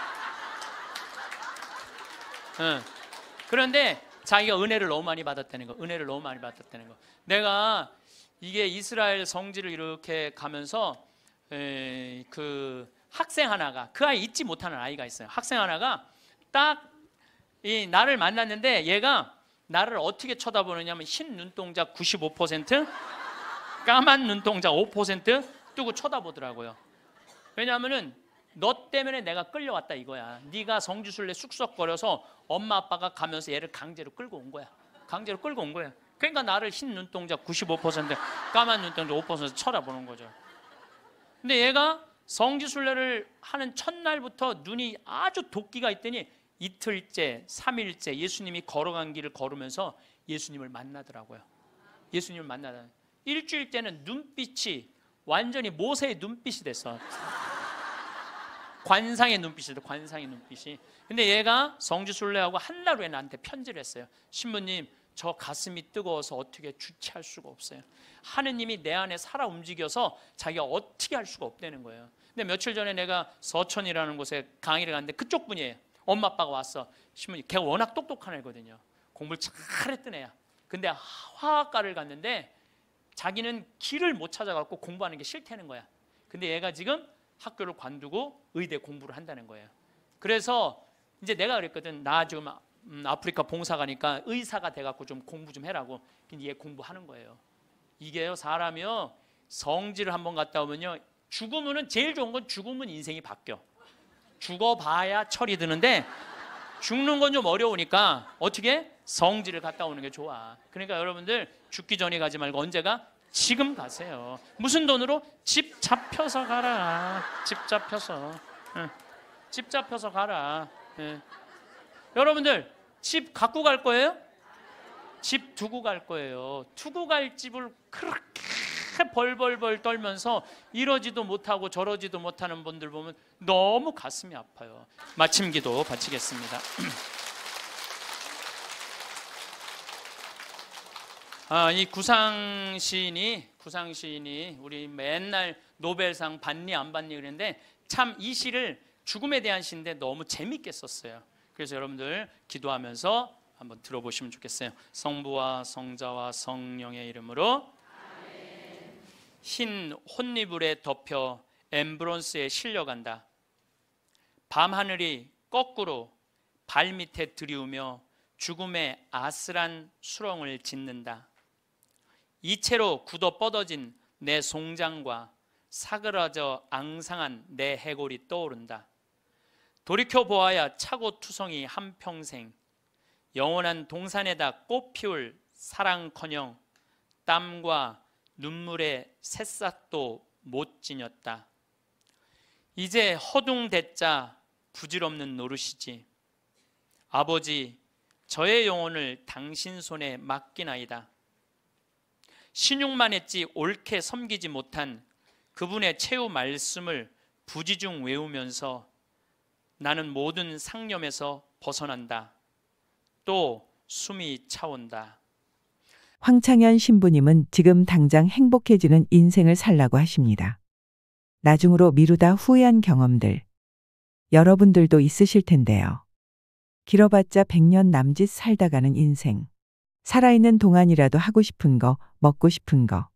그런데 자기가 은혜를 너무 많이 받았다는 거. 은혜를 너무 많이 받았다는 거. 내가 이게 이스라엘 성지를 이렇게 가면서 그 학생 하나가, 그 아이 잊지 못하는 아이가 있어요. 학생 하나가 딱 이 나를 만났는데 얘가 나를 어떻게 쳐다보느냐면 흰 눈동자 95%, 까만 눈동자 5% 뜨고 쳐다보더라고요. 왜냐하면은 너 때문에 내가 끌려왔다 이거야. 네가 성지순례 쑥덕거려서 엄마 아빠가 가면서 얘를 강제로 끌고 온 거야. 강제로 끌고 온 거야. 그러니까 나를 흰 눈동자 95%, 까만 눈동자 5% 쳐다보는 거죠. 근데 얘가 성지순례를 하는 첫날부터 눈이 아주 도끼가 있더니 이틀째, 3일째 예수님이 걸어간 길을 걸으면서 예수님을 만나더라고요. 예수님을 만나다. 일주일 때는 눈빛이 완전히 모세의 눈빛이 됐어. 관상의 눈빛이다. 관상의 눈빛이. 근데 얘가 성지순례하고 한 달 후에 나한테 편지를 했어요. 신부님, 저 가슴이 뜨거워서 어떻게 주체할 수가 없어요. 하느님이 내 안에 살아 움직여서 자기가 어떻게 할 수가 없다는 거예요. 근데 며칠 전에 내가 서천이라는 곳에 강의를 갔는데 그쪽 분이에요. 엄마 아빠가 왔어. 신부님, 걔가 워낙 똑똑한 애거든요. 공부를 잘했던 애야. 근데 화학과를 갔는데 자기는 길을 못 찾아갖고 공부하는 게 싫다는 거야. 근데 얘가 지금 학교를 관두고 의대 공부를 한다는 거예요. 그래서 이제 내가 그랬거든. 나 지금 아프리카 봉사 가니까 의사가 돼갖고 좀 공부 좀 해라고. 근데 얘 공부하는 거예요. 이게요, 사람이요, 성지를 한번 갔다 오면요, 죽으면은 제일 좋은 건 죽으면 인생이 바뀌어. 죽어봐야 철이 드는데 죽는 건 좀 어려우니까 어떻게? 성지를 갔다 오는 게 좋아. 그러니까 여러분들 죽기 전에 가지 말고 언제가? 지금 가세요. 무슨 돈으로? 집 잡혀서 가라. 집 잡혀서. 응. 집 잡혀서 가라. 예. 여러분들 집 갖고 갈 거예요? 집 두고 갈 거예요. 두고 갈 집을 그렇게 벌벌벌 떨면서 이러지도 못하고 저러지도 못하는 분들 보면 너무 가슴이 아파요. 마침 기도 바치겠습니다. 이 구상 시인이 우리 맨날 노벨상 받니 안 받니 그랬는데 참 이 시를 죽음에 대한 시인데 너무 재밌게 썼어요. 그래서 여러분들 기도하면서 한번 들어보시면 좋겠어요. 성부와 성자와 성령의 이름으로 아멘. 흰 혼이불에 덮여 엠브론스에 실려간다. 밤하늘이 거꾸로 발밑에 들이우며 죽음의 아슬한 수렁을 짓는다. 이채로 굳어 뻗어진 내 송장과 사그라져 앙상한 내 해골이 떠오른다. 돌이켜보아야 차고투성이 한평생 영원한 동산에다 꽃 피울 사랑커녕 땀과 눈물의 새싹도 못 지녔다. 이제 허둥대자 부질없는 노릇이지. 아버지, 저의 영혼을 당신 손에 맡기나이다. 신용만 했지 옳게 섬기지 못한 그분의 최후 말씀을 부지중 외우면서 나는 모든 상념에서 벗어난다. 또 숨이 차온다. 황창현 신부님은 지금 당장 행복해지는 인생을 살라고 하십니다. 나중으로 미루다 후회한 경험들, 여러분들도 있으실 텐데요. 길어봤자 100년 남짓 살다 가는 인생. 살아있는 동안이라도 하고 싶은 거, 먹고 싶은 거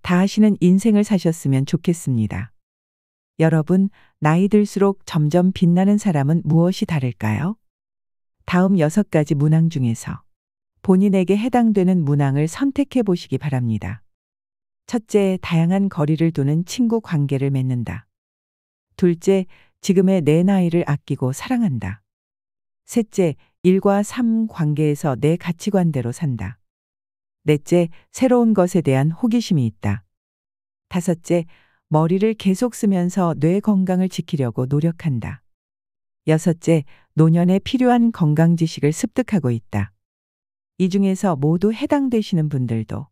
다 하시는 인생을 사셨으면 좋겠습니다. 여러분, 나이 들수록 점점 빛나는 사람은 무엇이 다를까요? 다음 6가지 문항 중에서 본인에게 해당되는 문항을 선택해 보시기 바랍니다. 첫째, 다양한 거리를 두는 친구 관계를 맺는다. 둘째, 지금의 내 나이를 아끼고 사랑한다. 셋째, 일과 삶 관계에서 내 가치관대로 산다. 넷째, 새로운 것에 대한 호기심이 있다. 다섯째, 머리를 계속 쓰면서 뇌 건강을 지키려고 노력한다. 여섯째, 노년에 필요한 건강 지식을 습득하고 있다. 이 중에서 모두 해당되시는 분들도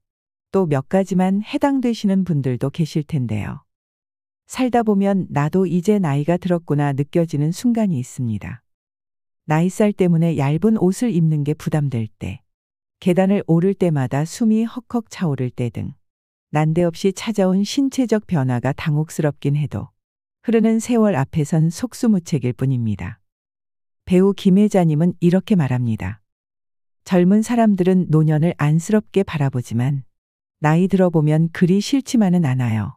또 몇 가지만 해당되시는 분들도 계실 텐데요. 살다 보면 나도 이제 나이가 들었구나 느껴지는 순간이 있습니다. 나이살 때문에 얇은 옷을 입는 게 부담될 때, 계단을 오를 때마다 숨이 헉헉 차오를 때 등 난데없이 찾아온 신체적 변화가 당혹스럽긴 해도 흐르는 세월 앞에선 속수무책일 뿐입니다. 배우 김혜자님은 이렇게 말합니다. 젊은 사람들은 노년을 안쓰럽게 바라보지만 나이 들어보면 그리 싫지만은 않아요.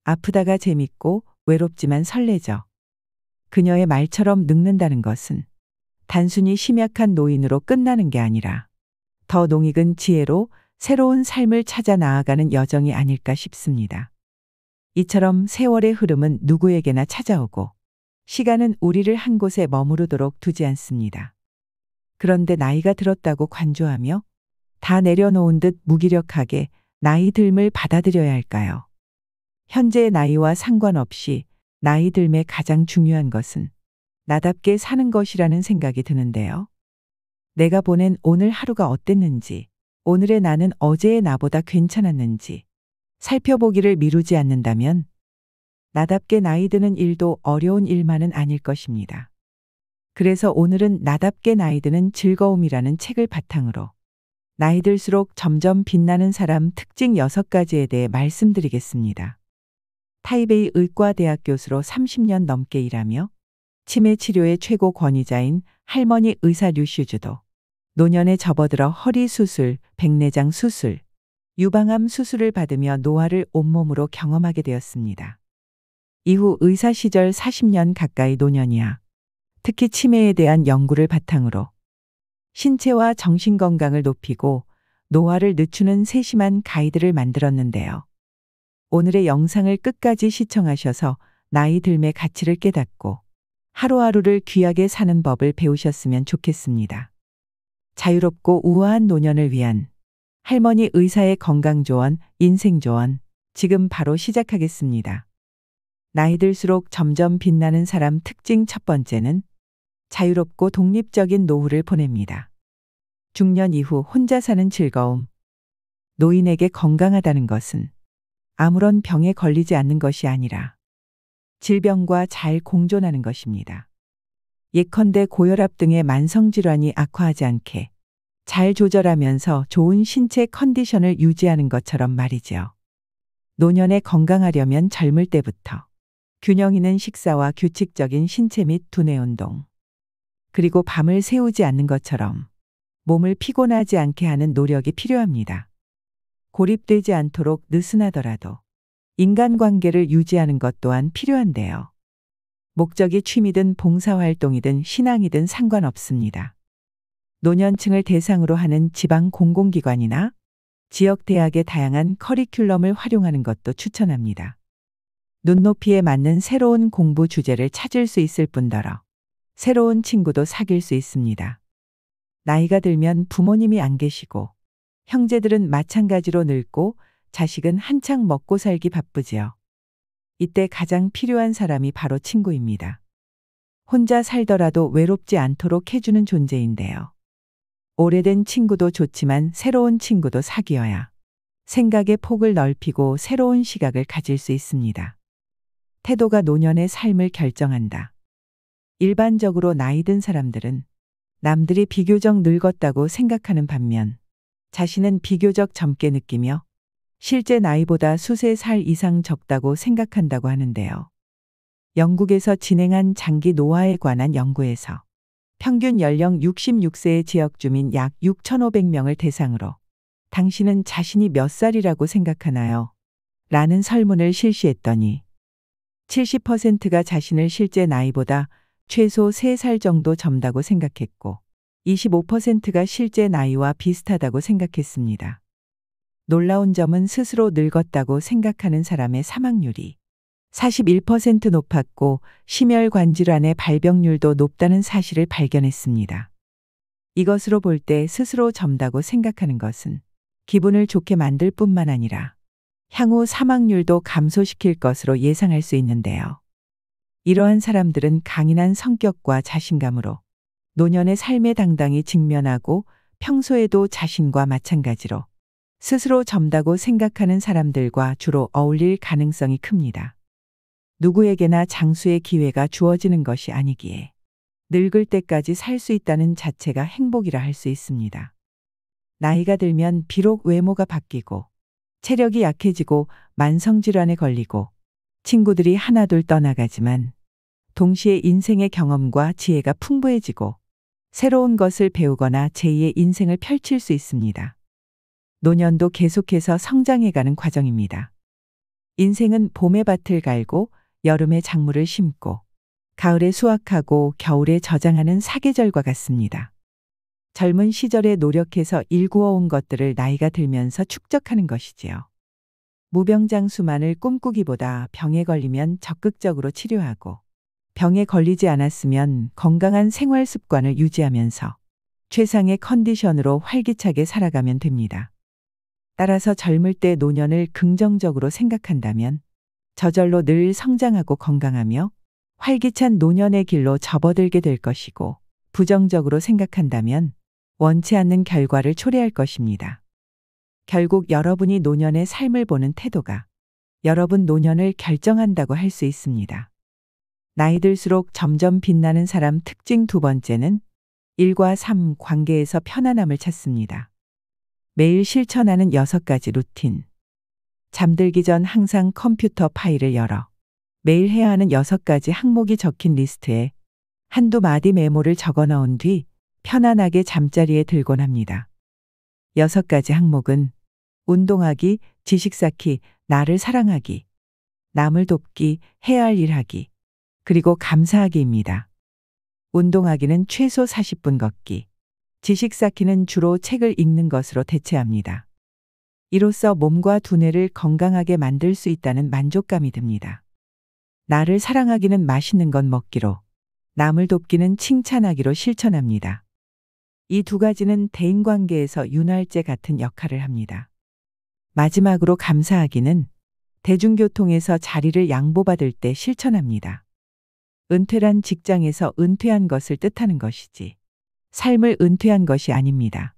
아프다가 재밌고 외롭지만 설레죠. 그녀의 말처럼 늙는다는 것은 단순히 심약한 노인으로 끝나는 게 아니라 더 농익은 지혜로 새로운 삶을 찾아 나아가는 여정이 아닐까 싶습니다. 이처럼 세월의 흐름은 누구에게나 찾아오고 시간은 우리를 한 곳에 머무르도록 두지 않습니다. 그런데 나이가 들었다고 관조하며 다 내려놓은 듯 무기력하게 나이 듦을 받아들여야 할까요? 현재의 나이와 상관없이 나이 듦의 가장 중요한 것은 나답게 사는 것이라는 생각이 드는데요. 내가 보낸 오늘 하루가 어땠는지, 오늘의 나는 어제의 나보다 괜찮았는지 살펴보기를 미루지 않는다면 나답게 나이 드는 일도 어려운 일만은 아닐 것입니다. 그래서 오늘은 나답게 나이 드는 즐거움이라는 책을 바탕으로 나이 들수록 점점 빛나는 사람 특징 6가지에 대해 말씀드리겠습니다. 타이베이 의과대학 교수로 30년 넘게 일하며 치매 치료의 최고 권위자인 할머니 의사 류슈즈도 노년에 접어들어 허리 수술, 백내장 수술, 유방암 수술을 받으며 노화를 온몸으로 경험하게 되었습니다. 이후 의사 시절 40년 가까이 노년이야 특히 치매에 대한 연구를 바탕으로 신체와 정신 건강을 높이고 노화를 늦추는 세심한 가이드를 만들었는데요. 오늘의 영상을 끝까지 시청하셔서 나이 들매 가치를 깨닫고 하루하루를 귀하게 사는 법을 배우셨으면 좋겠습니다. 자유롭고 우아한 노년을 위한 할머니 의사의 건강 조언, 인생 조언, 지금 바로 시작하겠습니다. 나이 들수록 점점 빛나는 사람 특징 첫 번째는 자유롭고 독립적인 노후를 보냅니다. 중년 이후 혼자 사는 즐거움. 노인에게 건강하다는 것은 아무런 병에 걸리지 않는 것이 아니라 질병과 잘 공존하는 것입니다. 예컨대 고혈압 등의 만성질환이 악화하지 않게 잘 조절하면서 좋은 신체 컨디션을 유지하는 것처럼 말이죠. 노년에 건강하려면 젊을 때부터 균형 있는 식사와 규칙적인 신체 및 두뇌 운동, 그리고 밤을 새우지 않는 것처럼 몸을 피곤하지 않게 하는 노력이 필요합니다. 고립되지 않도록 느슨하더라도 인간관계를 유지하는 것 또한 필요한데요. 목적이 취미든 봉사활동이든 신앙이든 상관없습니다. 노년층을 대상으로 하는 지방 공공기관이나 지역 대학의 다양한 커리큘럼을 활용하는 것도 추천합니다. 눈높이에 맞는 새로운 공부 주제를 찾을 수 있을 뿐더러 새로운 친구도 사귈 수 있습니다. 나이가 들면 부모님이 안 계시고 형제들은 마찬가지로 늙고 자식은 한창 먹고 살기 바쁘지요. 이때 가장 필요한 사람이 바로 친구입니다. 혼자 살더라도 외롭지 않도록 해주는 존재인데요. 오래된 친구도 좋지만 새로운 친구도 사귀어야 생각의 폭을 넓히고 새로운 시각을 가질 수 있습니다. 태도가 노년의 삶을 결정한다. 일반적으로 나이 든 사람들은 남들이 비교적 늙었다고 생각하는 반면 자신은 비교적 젊게 느끼며 실제 나이보다 수세 살 이상 적다고 생각한다고 하는데요. 영국에서 진행한 장기 노화에 관한 연구에서 평균 연령 66세의 지역 주민 약 6,500명을 대상으로 당신은 자신이 몇 살이라고 생각하나요? 라는 설문을 실시했더니 70%가 자신을 실제 나이보다 최소 3살 정도 젊다고 생각했고 25%가 실제 나이와 비슷하다고 생각했습니다. 놀라운 점은 스스로 늙었다고 생각하는 사람의 사망률이 41% 높았고 심혈관 질환의 발병률도 높다는 사실을 발견했습니다. 이것으로 볼 때 스스로 젊다고 생각하는 것은 기분을 좋게 만들 뿐만 아니라 향후 사망률도 감소시킬 것으로 예상할 수 있는데요. 이러한 사람들은 강인한 성격과 자신감으로 노년의 삶에 당당히 직면하고 평소에도 자신과 마찬가지로 스스로 젊다고 생각하는 사람들과 주로 어울릴 가능성이 큽니다. 누구에게나 장수의 기회가 주어지는 것이 아니기에 늙을 때까지 살 수 있다는 자체가 행복이라 할 수 있습니다. 나이가 들면 비록 외모가 바뀌고 체력이 약해지고 만성질환에 걸리고 친구들이 하나둘 떠나가지만 동시에 인생의 경험과 지혜가 풍부해지고 새로운 것을 배우거나 제2의 인생을 펼칠 수 있습니다. 노년도 계속해서 성장해가는 과정입니다. 인생은 봄에 밭을 갈고 여름에 작물을 심고 가을에 수확하고 겨울에 저장하는 사계절과 같습니다. 젊은 시절에 노력해서 일구어온 것들을 나이가 들면서 축적하는 것이지요. 무병장수만을 꿈꾸기보다 병에 걸리면 적극적으로 치료하고 병에 걸리지 않았으면 건강한 생활 습관을 유지하면서 최상의 컨디션으로 활기차게 살아가면 됩니다. 따라서 젊을 때 노년을 긍정적으로 생각한다면 저절로 늘 성장하고 건강하며 활기찬 노년의 길로 접어들게 될 것이고 부정적으로 생각한다면 원치 않는 결과를 초래할 것입니다. 결국 여러분이 노년의 삶을 보는 태도가 여러분 노년을 결정한다고 할 수 있습니다. 나이 들수록 점점 빛나는 사람 특징 두 번째는 일과 삶 관계에서 편안함을 찾습니다. 매일 실천하는 6가지 루틴. 잠들기 전 항상 컴퓨터 파일을 열어 매일 해야 하는 6가지 항목이 적힌 리스트에 한두 마디 메모를 적어 넣은 뒤 편안하게 잠자리에 들곤 합니다. 6가지 항목은 운동하기, 지식 쌓기, 나를 사랑하기, 남을 돕기, 해야 할 일 하기, 그리고 감사하기입니다. 운동하기는 최소 40분 걷기, 지식 쌓기는 주로 책을 읽는 것으로 대체합니다. 이로써 몸과 두뇌를 건강하게 만들 수 있다는 만족감이 듭니다. 나를 사랑하기는 맛있는 건 먹기로, 남을 돕기는 칭찬하기로 실천합니다. 이 두 가지는 대인관계에서 윤활제 같은 역할을 합니다. 마지막으로 감사하기는 대중교통에서 자리를 양보받을 때 실천합니다. 은퇴란 직장에서 은퇴한 것을 뜻하는 것이지 삶을 은퇴한 것이 아닙니다.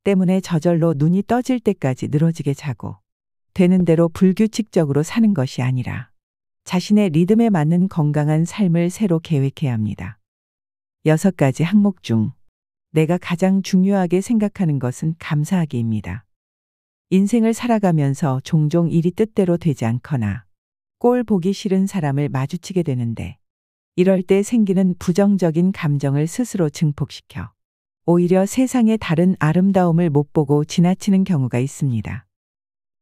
때문에 저절로 눈이 떠질 때까지 늘어지게 자고 되는 대로 불규칙적으로 사는 것이 아니라 자신의 리듬에 맞는 건강한 삶을 새로 계획해야 합니다. 6가지 항목 중 내가 가장 중요하게 생각하는 것은 감사하기입니다. 인생을 살아가면서 종종 일이 뜻대로 되지 않거나 꼴 보기 싫은 사람을 마주치게 되는데 이럴 때 생기는 부정적인 감정을 스스로 증폭시켜 오히려 세상의 다른 아름다움을 못 보고 지나치는 경우가 있습니다.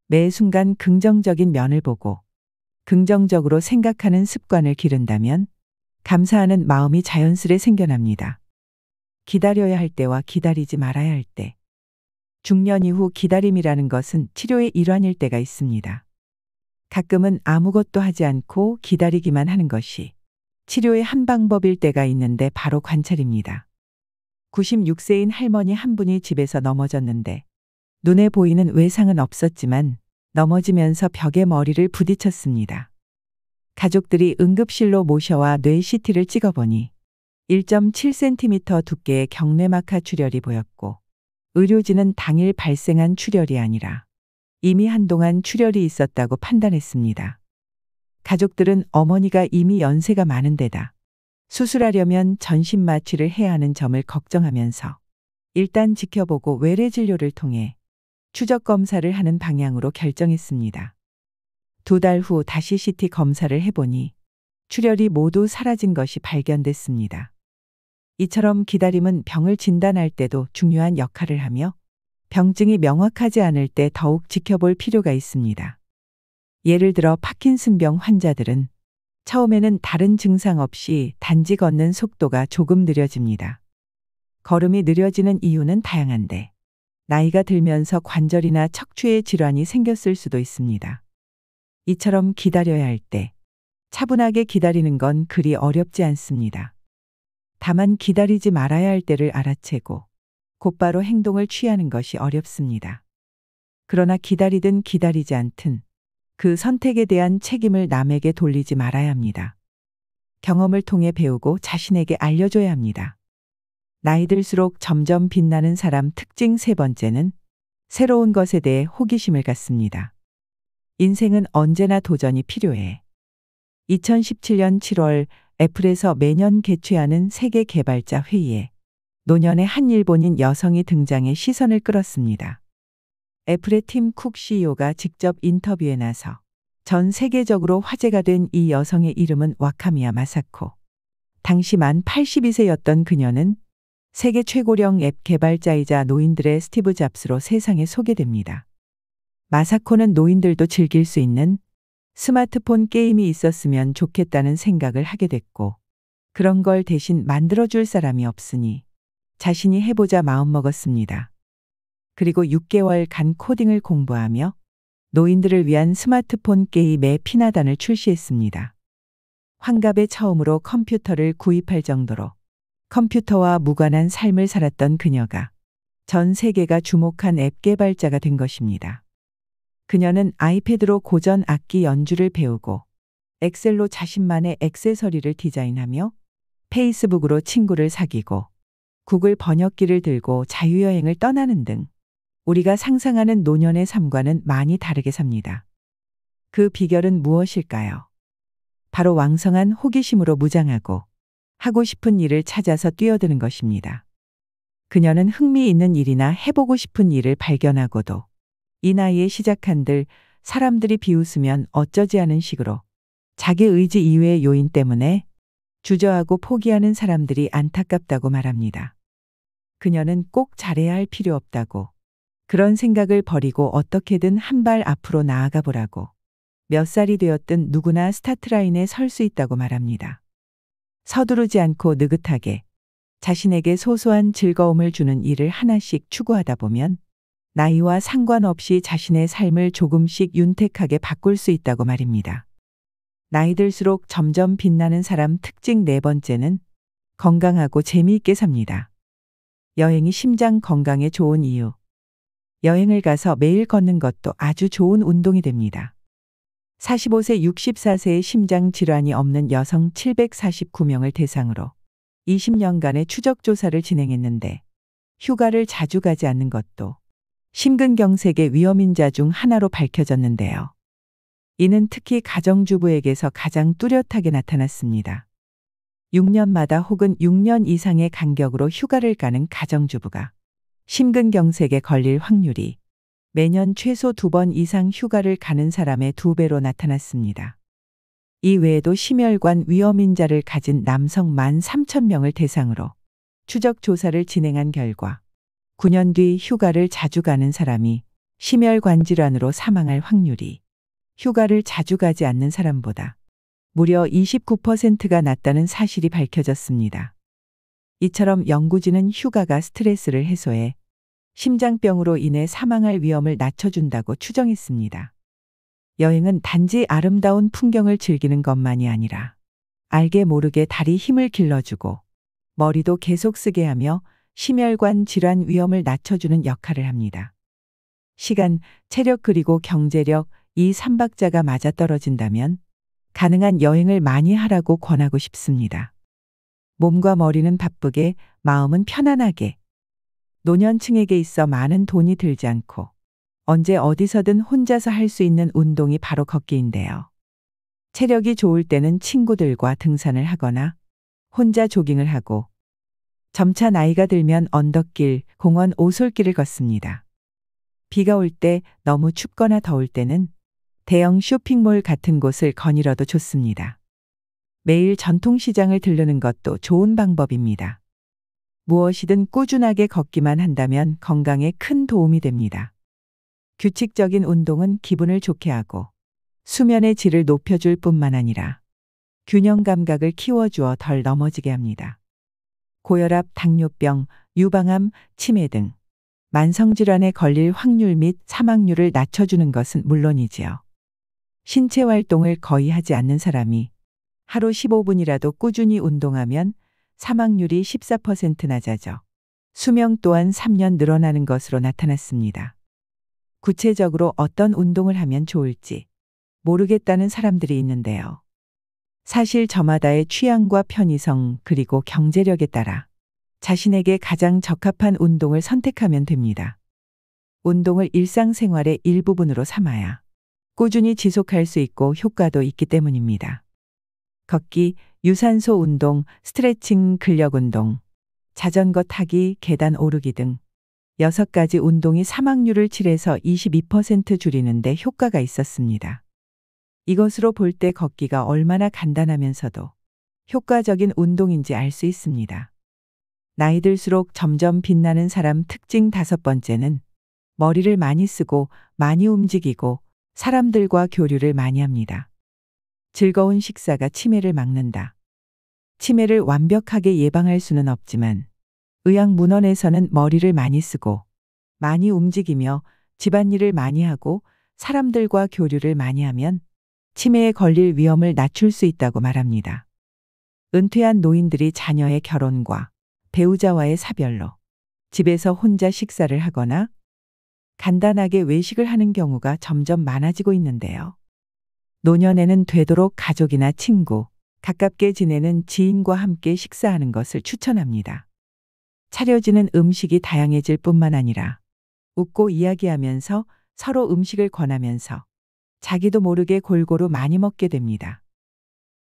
매 순간 긍정적인 면을 보고 긍정적으로 생각하는 습관을 기른다면 감사하는 마음이 자연스레 생겨납니다. 기다려야 할 때와 기다리지 말아야 할 때. 중년 이후 기다림이라는 것은 치료의 일환일 때가 있습니다. 가끔은 아무것도 하지 않고 기다리기만 하는 것이 치료의 한 방법일 때가 있는데 바로 관찰입니다. 96세인 할머니 한 분이 집에서 넘어졌는데 눈에 보이는 외상은 없었지만 넘어지면서 벽에 머리를 부딪혔습니다. 가족들이 응급실로 모셔와 뇌 CT를 찍어보니 1.7cm 두께의 경뇌막하 출혈이 보였고 의료진은 당일 발생한 출혈이 아니라 이미 한동안 출혈이 있었다고 판단했습니다. 가족들은 어머니가 이미 연세가 많은 데다 수술하려면 전신 마취를 해야 하는 점을 걱정하면서 일단 지켜보고 외래 진료를 통해 추적 검사를 하는 방향으로 결정했습니다. 2달 후 다시 CT 검사를 해보니 출혈이 모두 사라진 것이 발견됐습니다. 이처럼 기다림은 병을 진단할 때도 중요한 역할을 하며 병증이 명확하지 않을 때 더욱 지켜볼 필요가 있습니다. 예를 들어 파킨슨병 환자들은 처음에는 다른 증상 없이 단지 걷는 속도가 조금 느려집니다. 걸음이 느려지는 이유는 다양한데 나이가 들면서 관절이나 척추의 질환이 생겼을 수도 있습니다. 이처럼 기다려야 할 때 차분하게 기다리는 건 그리 어렵지 않습니다. 다만 기다리지 말아야 할 때를 알아채고 곧바로 행동을 취하는 것이 어렵습니다. 그러나 기다리든 기다리지 않든 그 선택에 대한 책임을 남에게 돌리지 말아야 합니다. 경험을 통해 배우고 자신에게 알려줘야 합니다. 나이 들수록 점점 빛나는 사람 특징 3번째는 새로운 것에 대해 호기심을 갖습니다. 인생은 언제나 도전이 필요해. 2017년 7월 애플에서 매년 개최하는 세계 개발자 회의에 노년의 한 일본인 여성이 등장해 시선을 끌었습니다. 애플의 팀 쿡 CEO가 직접 인터뷰에 나서 전 세계적으로 화제가 된 이 여성의 이름은 와카미야 마사코. 당시 만 82세였던 그녀는 세계 최고령 앱 개발자이자 노인들의 스티브 잡스로 세상에 소개됩니다. 마사코는 노인들도 즐길 수 있는 스마트폰 게임이 있었으면 좋겠다는 생각을 하게 됐고 그런 걸 대신 만들어줄 사람이 없으니 자신이 해보자 마음먹었습니다. 그리고 6개월간 코딩을 공부하며 노인들을 위한 스마트폰 게임의 피나단을 출시했습니다. 환갑에 처음으로 컴퓨터를 구입할 정도로 컴퓨터와 무관한 삶을 살았던 그녀가 전 세계가 주목한 앱 개발자가 된 것입니다. 그녀는 아이패드로 고전 악기 연주를 배우고 엑셀로 자신만의 액세서리를 디자인하며 페이스북으로 친구를 사귀고 구글 번역기를 들고 자유여행을 떠나는 등 우리가 상상하는 노년의 삶과는 많이 다르게 삽니다. 그 비결은 무엇일까요? 바로 왕성한 호기심으로 무장하고 하고 싶은 일을 찾아서 뛰어드는 것입니다. 그녀는 흥미있는 일이나 해보고 싶은 일을 발견하고도 이 나이에 시작한들 사람들이 비웃으면 어쩌지 하는 식으로 자기 의지 이외의 요인 때문에 주저하고 포기하는 사람들이 안타깝다고 말합니다. 그녀는 꼭 잘해야 할 필요 없다고 그런 생각을 버리고 어떻게든 한 발 앞으로 나아가 보라고 몇 살이 되었든 누구나 스타트라인에 설 수 있다고 말합니다. 서두르지 않고 느긋하게 자신에게 소소한 즐거움을 주는 일을 하나씩 추구하다 보면 나이와 상관없이 자신의 삶을 조금씩 윤택하게 바꿀 수 있다고 말입니다. 나이 들수록 점점 빛나는 사람 특징 네 번째는 건강하고 재미있게 삽니다. 여행이 심장 건강에 좋은 이유. 여행을 가서 매일 걷는 것도 아주 좋은 운동이 됩니다. 45세 64세의 심장 질환이 없는 여성 749명을 대상으로 20년간의 추적 조사를 진행했는데 휴가를 자주 가지 않는 것도 심근경색의 위험인자 중 하나로 밝혀졌는데요. 이는 특히 가정주부에게서 가장 뚜렷하게 나타났습니다. 6년마다 혹은 6년 이상의 간격으로 휴가를 가는 가정주부가 심근경색에 걸릴 확률이 매년 최소 2번 이상 휴가를 가는 사람의 2배로 나타났습니다. 이 외에도 심혈관 위험인자를 가진 남성 13,000명을 대상으로 추적 조사를 진행한 결과 9년 뒤 휴가를 자주 가는 사람이 심혈관 질환으로 사망할 확률이 휴가를 자주 가지 않는 사람보다 무려 29%가 낮다는 사실이 밝혀졌습니다. 이처럼 연구진은 휴가가 스트레스를 해소해 심장병으로 인해 사망할 위험을 낮춰준다고 추정했습니다. 여행은 단지 아름다운 풍경을 즐기는 것만이 아니라 알게 모르게 다리 힘을 길러주고 머리도 계속 쓰게 하며 심혈관 질환 위험을 낮춰주는 역할을 합니다. 시간, 체력 그리고 경제력 이 3박자가 맞아떨어진다면 가능한 여행을 많이 하라고 권하고 싶습니다. 몸과 머리는 바쁘게, 마음은 편안하게. 노년층에게 있어 많은 돈이 들지 않고 언제 어디서든 혼자서 할 수 있는 운동이 바로 걷기인데요. 체력이 좋을 때는 친구들과 등산을 하거나 혼자 조깅을 하고 점차 나이가 들면 언덕길, 공원 오솔길을 걷습니다. 비가 올 때 너무 춥거나 더울 때는 대형 쇼핑몰 같은 곳을 거닐어도 좋습니다. 매일 전통시장을 들르는 것도 좋은 방법입니다. 무엇이든 꾸준하게 걷기만 한다면 건강에 큰 도움이 됩니다. 규칙적인 운동은 기분을 좋게 하고 수면의 질을 높여줄 뿐만 아니라 균형 감각을 키워주어 덜 넘어지게 합니다. 고혈압, 당뇨병, 유방암, 치매 등 만성질환에 걸릴 확률 및 사망률을 낮춰주는 것은 물론이지요. 신체 활동을 거의 하지 않는 사람이 하루 15분이라도 꾸준히 운동하면 사망률이 14% 낮아져 수명 또한 3년 늘어나는 것으로 나타났습니다. 구체적으로 어떤 운동을 하면 좋을지 모르겠다는 사람들이 있는데요. 사실 저마다의 취향과 편의성 그리고 경제력에 따라 자신에게 가장 적합한 운동을 선택하면 됩니다. 운동을 일상생활의 일부분으로 삼아야 꾸준히 지속할 수 있고 효과도 있기 때문입니다. 걷기, 유산소 운동, 스트레칭, 근력 운동, 자전거 타기, 계단 오르기 등 6가지 운동이 사망률을 7에서 22% 줄이는데 효과가 있었습니다. 이것으로 볼 때 걷기가 얼마나 간단하면서도 효과적인 운동인지 알 수 있습니다. 나이 들수록 점점 빛나는 사람 특징 5번째는 머리를 많이 쓰고 많이 움직이고 사람들과 교류를 많이 합니다. 즐거운 식사가 치매를 막는다. 치매를 완벽하게 예방할 수는 없지만 의학문헌에서는 머리를 많이 쓰고 많이 움직이며 집안일을 많이 하고 사람들과 교류를 많이 하면 치매에 걸릴 위험을 낮출 수 있다고 말합니다. 은퇴한 노인들이 자녀의 결혼과 배우자와의 사별로 집에서 혼자 식사를 하거나 간단하게 외식을 하는 경우가 점점 많아지고 있는데요. 노년에는 되도록 가족이나 친구, 가깝게 지내는 지인과 함께 식사하는 것을 추천합니다. 차려지는 음식이 다양해질 뿐만 아니라 웃고 이야기하면서 서로 음식을 권하면서 자기도 모르게 골고루 많이 먹게 됩니다.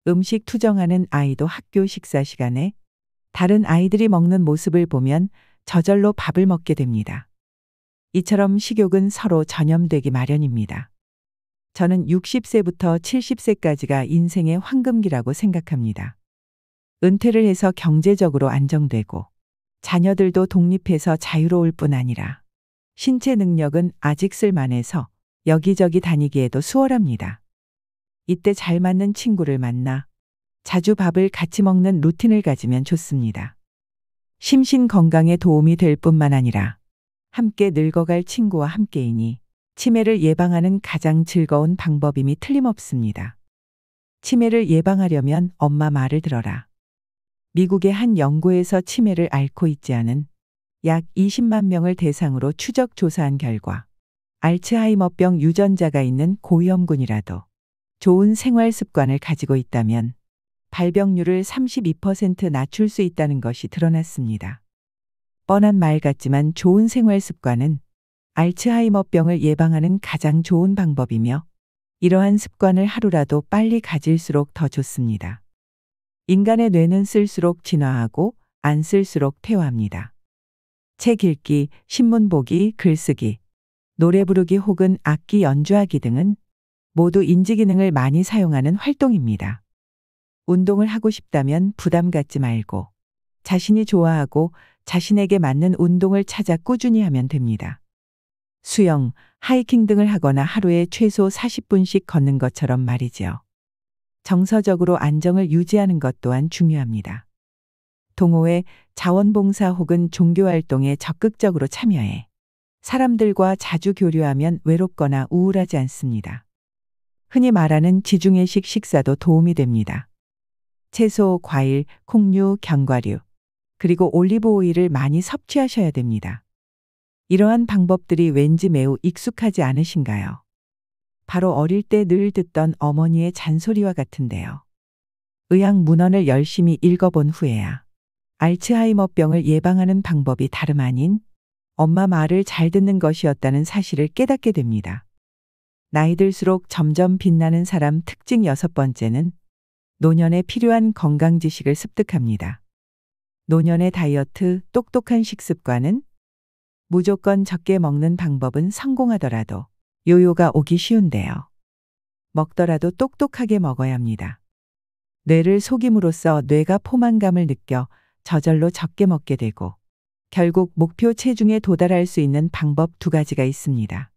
음식 투정하는 아이도 학교 식사 시간에 다른 아이들이 먹는 모습을 보면 저절로 밥을 먹게 됩니다. 이처럼 식욕은 서로 전염되기 마련입니다. 저는 60세부터 70세까지가 인생의 황금기라고 생각합니다. 은퇴를 해서 경제적으로 안정되고 자녀들도 독립해서 자유로울 뿐 아니라 신체 능력은 아직 쓸만해서 여기저기 다니기에도 수월합니다. 이때 잘 맞는 친구를 만나 자주 밥을 같이 먹는 루틴을 가지면 좋습니다. 심신 건강에 도움이 될 뿐만 아니라 함께 늙어갈 친구와 함께이니 치매를 예방하는 가장 즐거운 방법임이 틀림없습니다. 치매를 예방하려면 엄마 말을 들어라. 미국의 한 연구에서 치매를 앓고 있지 않은 약 20만 명을 대상으로 추적 조사한 결과 알츠하이머병 유전자가 있는 고위험군이라도 좋은 생활 습관을 가지고 있다면 발병률을 32% 낮출 수 있다는 것이 드러났습니다. 뻔한 말 같지만 좋은 생활 습관은 알츠하이머병을 예방하는 가장 좋은 방법이며 이러한 습관을 하루라도 빨리 가질수록 더 좋습니다. 인간의 뇌는 쓸수록 진화하고 안 쓸수록 퇴화합니다. 책 읽기, 신문 보기, 글쓰기, 노래 부르기 혹은 악기 연주하기 등은 모두 인지 기능을 많이 사용하는 활동입니다. 운동을 하고 싶다면 부담 갖지 말고 자신이 좋아하고 자신에게 맞는 운동을 찾아 꾸준히 하면 됩니다. 수영, 하이킹 등을 하거나 하루에 최소 40분씩 걷는 것처럼 말이지요. 정서적으로 안정을 유지하는 것 또한 중요합니다. 동호회, 자원봉사 혹은 종교활동에 적극적으로 참여해 사람들과 자주 교류하면 외롭거나 우울하지 않습니다. 흔히 말하는 지중해식 식사도 도움이 됩니다. 채소, 과일, 콩류, 견과류, 그리고 올리브 오일을 많이 섭취하셔야 됩니다. 이러한 방법들이 왠지 매우 익숙하지 않으신가요? 바로 어릴 때 늘 듣던 어머니의 잔소리와 같은데요. 의학문헌을 열심히 읽어본 후에야 알츠하이머병을 예방하는 방법이 다름 아닌 엄마 말을 잘 듣는 것이었다는 사실을 깨닫게 됩니다. 나이 들수록 점점 빛나는 사람 특징 6번째는 노년에 필요한 건강 지식을 습득합니다. 노년의 다이어트, 똑똑한 식습관은 무조건 적게 먹는 방법은 성공하더라도 요요가 오기 쉬운데요. 먹더라도 똑똑하게 먹어야 합니다. 뇌를 속임으로써 뇌가 포만감을 느껴 저절로 적게 먹게 되고 결국 목표 체중에 도달할 수 있는 방법 2가지가 있습니다.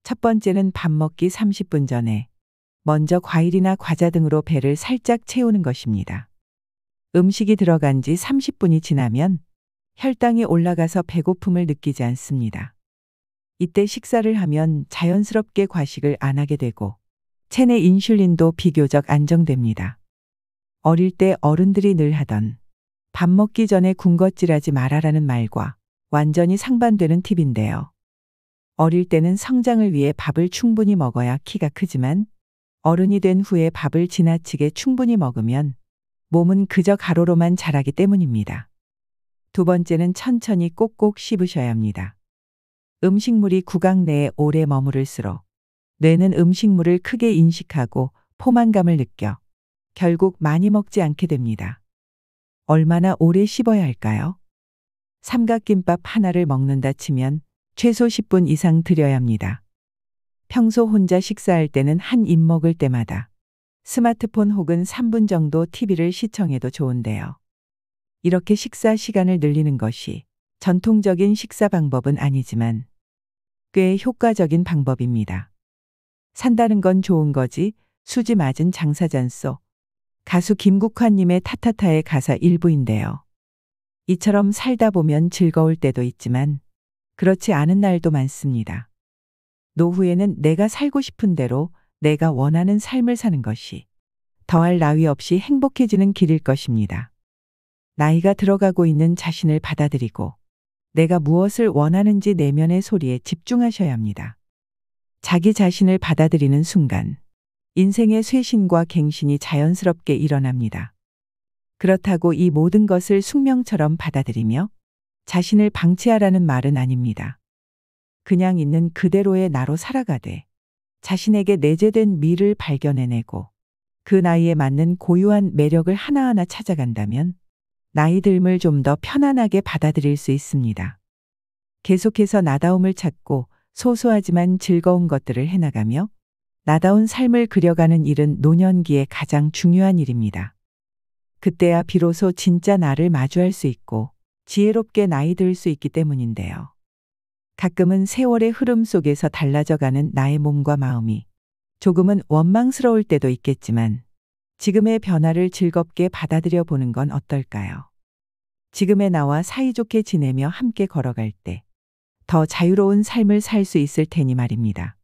첫 번째는 밥 먹기 30분 전에 먼저 과일이나 과자 등으로 배를 살짝 채우는 것입니다. 음식이 들어간 지 30분이 지나면 혈당이 올라가서 배고픔을 느끼지 않습니다. 이때 식사를 하면 자연스럽게 과식을 안 하게 되고 체내 인슐린도 비교적 안정됩니다. 어릴 때 어른들이 늘 하던 밥 먹기 전에 군것질하지 말아라는 말과 완전히 상반되는 팁인데요. 어릴 때는 성장을 위해 밥을 충분히 먹어야 키가 크지만 어른이 된 후에 밥을 지나치게 충분히 먹으면 몸은 그저 가로로만 자라기 때문입니다. 2번째는 천천히 꼭꼭 씹으셔야 합니다. 음식물이 구강 내에 오래 머무를수록 뇌는 음식물을 크게 인식하고 포만감을 느껴 결국 많이 먹지 않게 됩니다. 얼마나 오래 씹어야 할까요? 삼각김밥 하나를 먹는다 치면 최소 10분 이상 들여야 합니다. 평소 혼자 식사할 때는 한 입 먹을 때마다 스마트폰 혹은 3분 정도 TV를 시청해도 좋은데요. 이렇게 식사 시간을 늘리는 것이 전통적인 식사 방법은 아니지만 꽤 효과적인 방법입니다. 산다는 건 좋은 거지 수지 맞은 장사잔소. 가수 김국환님의 타타타의 가사 일부인데요. 이처럼 살다 보면 즐거울 때도 있지만 그렇지 않은 날도 많습니다. 노후에는 내가 살고 싶은 대로 내가 원하는 삶을 사는 것이 더할 나위 없이 행복해지는 길일 것입니다. 나이가 들어가고 있는 자신을 받아들이고 내가 무엇을 원하는지 내면의 소리에 집중하셔야 합니다. 자기 자신을 받아들이는 순간 인생의 쇄신과 갱신이 자연스럽게 일어납니다. 그렇다고 이 모든 것을 숙명처럼 받아들이며 자신을 방치하라는 말은 아닙니다. 그냥 있는 그대로의 나로 살아가되 자신에게 내재된 미를 발견해내고 그 나이에 맞는 고유한 매력을 하나하나 찾아간다면 나이 듦을 좀 더 편안하게 받아들일 수 있습니다. 계속해서 나다움을 찾고 소소하지만 즐거운 것들을 해나가며 나다운 삶을 그려가는 일은 노년기에 가장 중요한 일입니다. 그때야 비로소 진짜 나를 마주할 수 있고 지혜롭게 나이 들 수 있기 때문인데요. 가끔은 세월의 흐름 속에서 달라져가는 나의 몸과 마음이 조금은 원망스러울 때도 있겠지만 지금의 변화를 즐겁게 받아들여 보는 건 어떨까요? 지금의 나와 사이좋게 지내며 함께 걸어갈 때 더 자유로운 삶을 살 수 있을 테니 말입니다.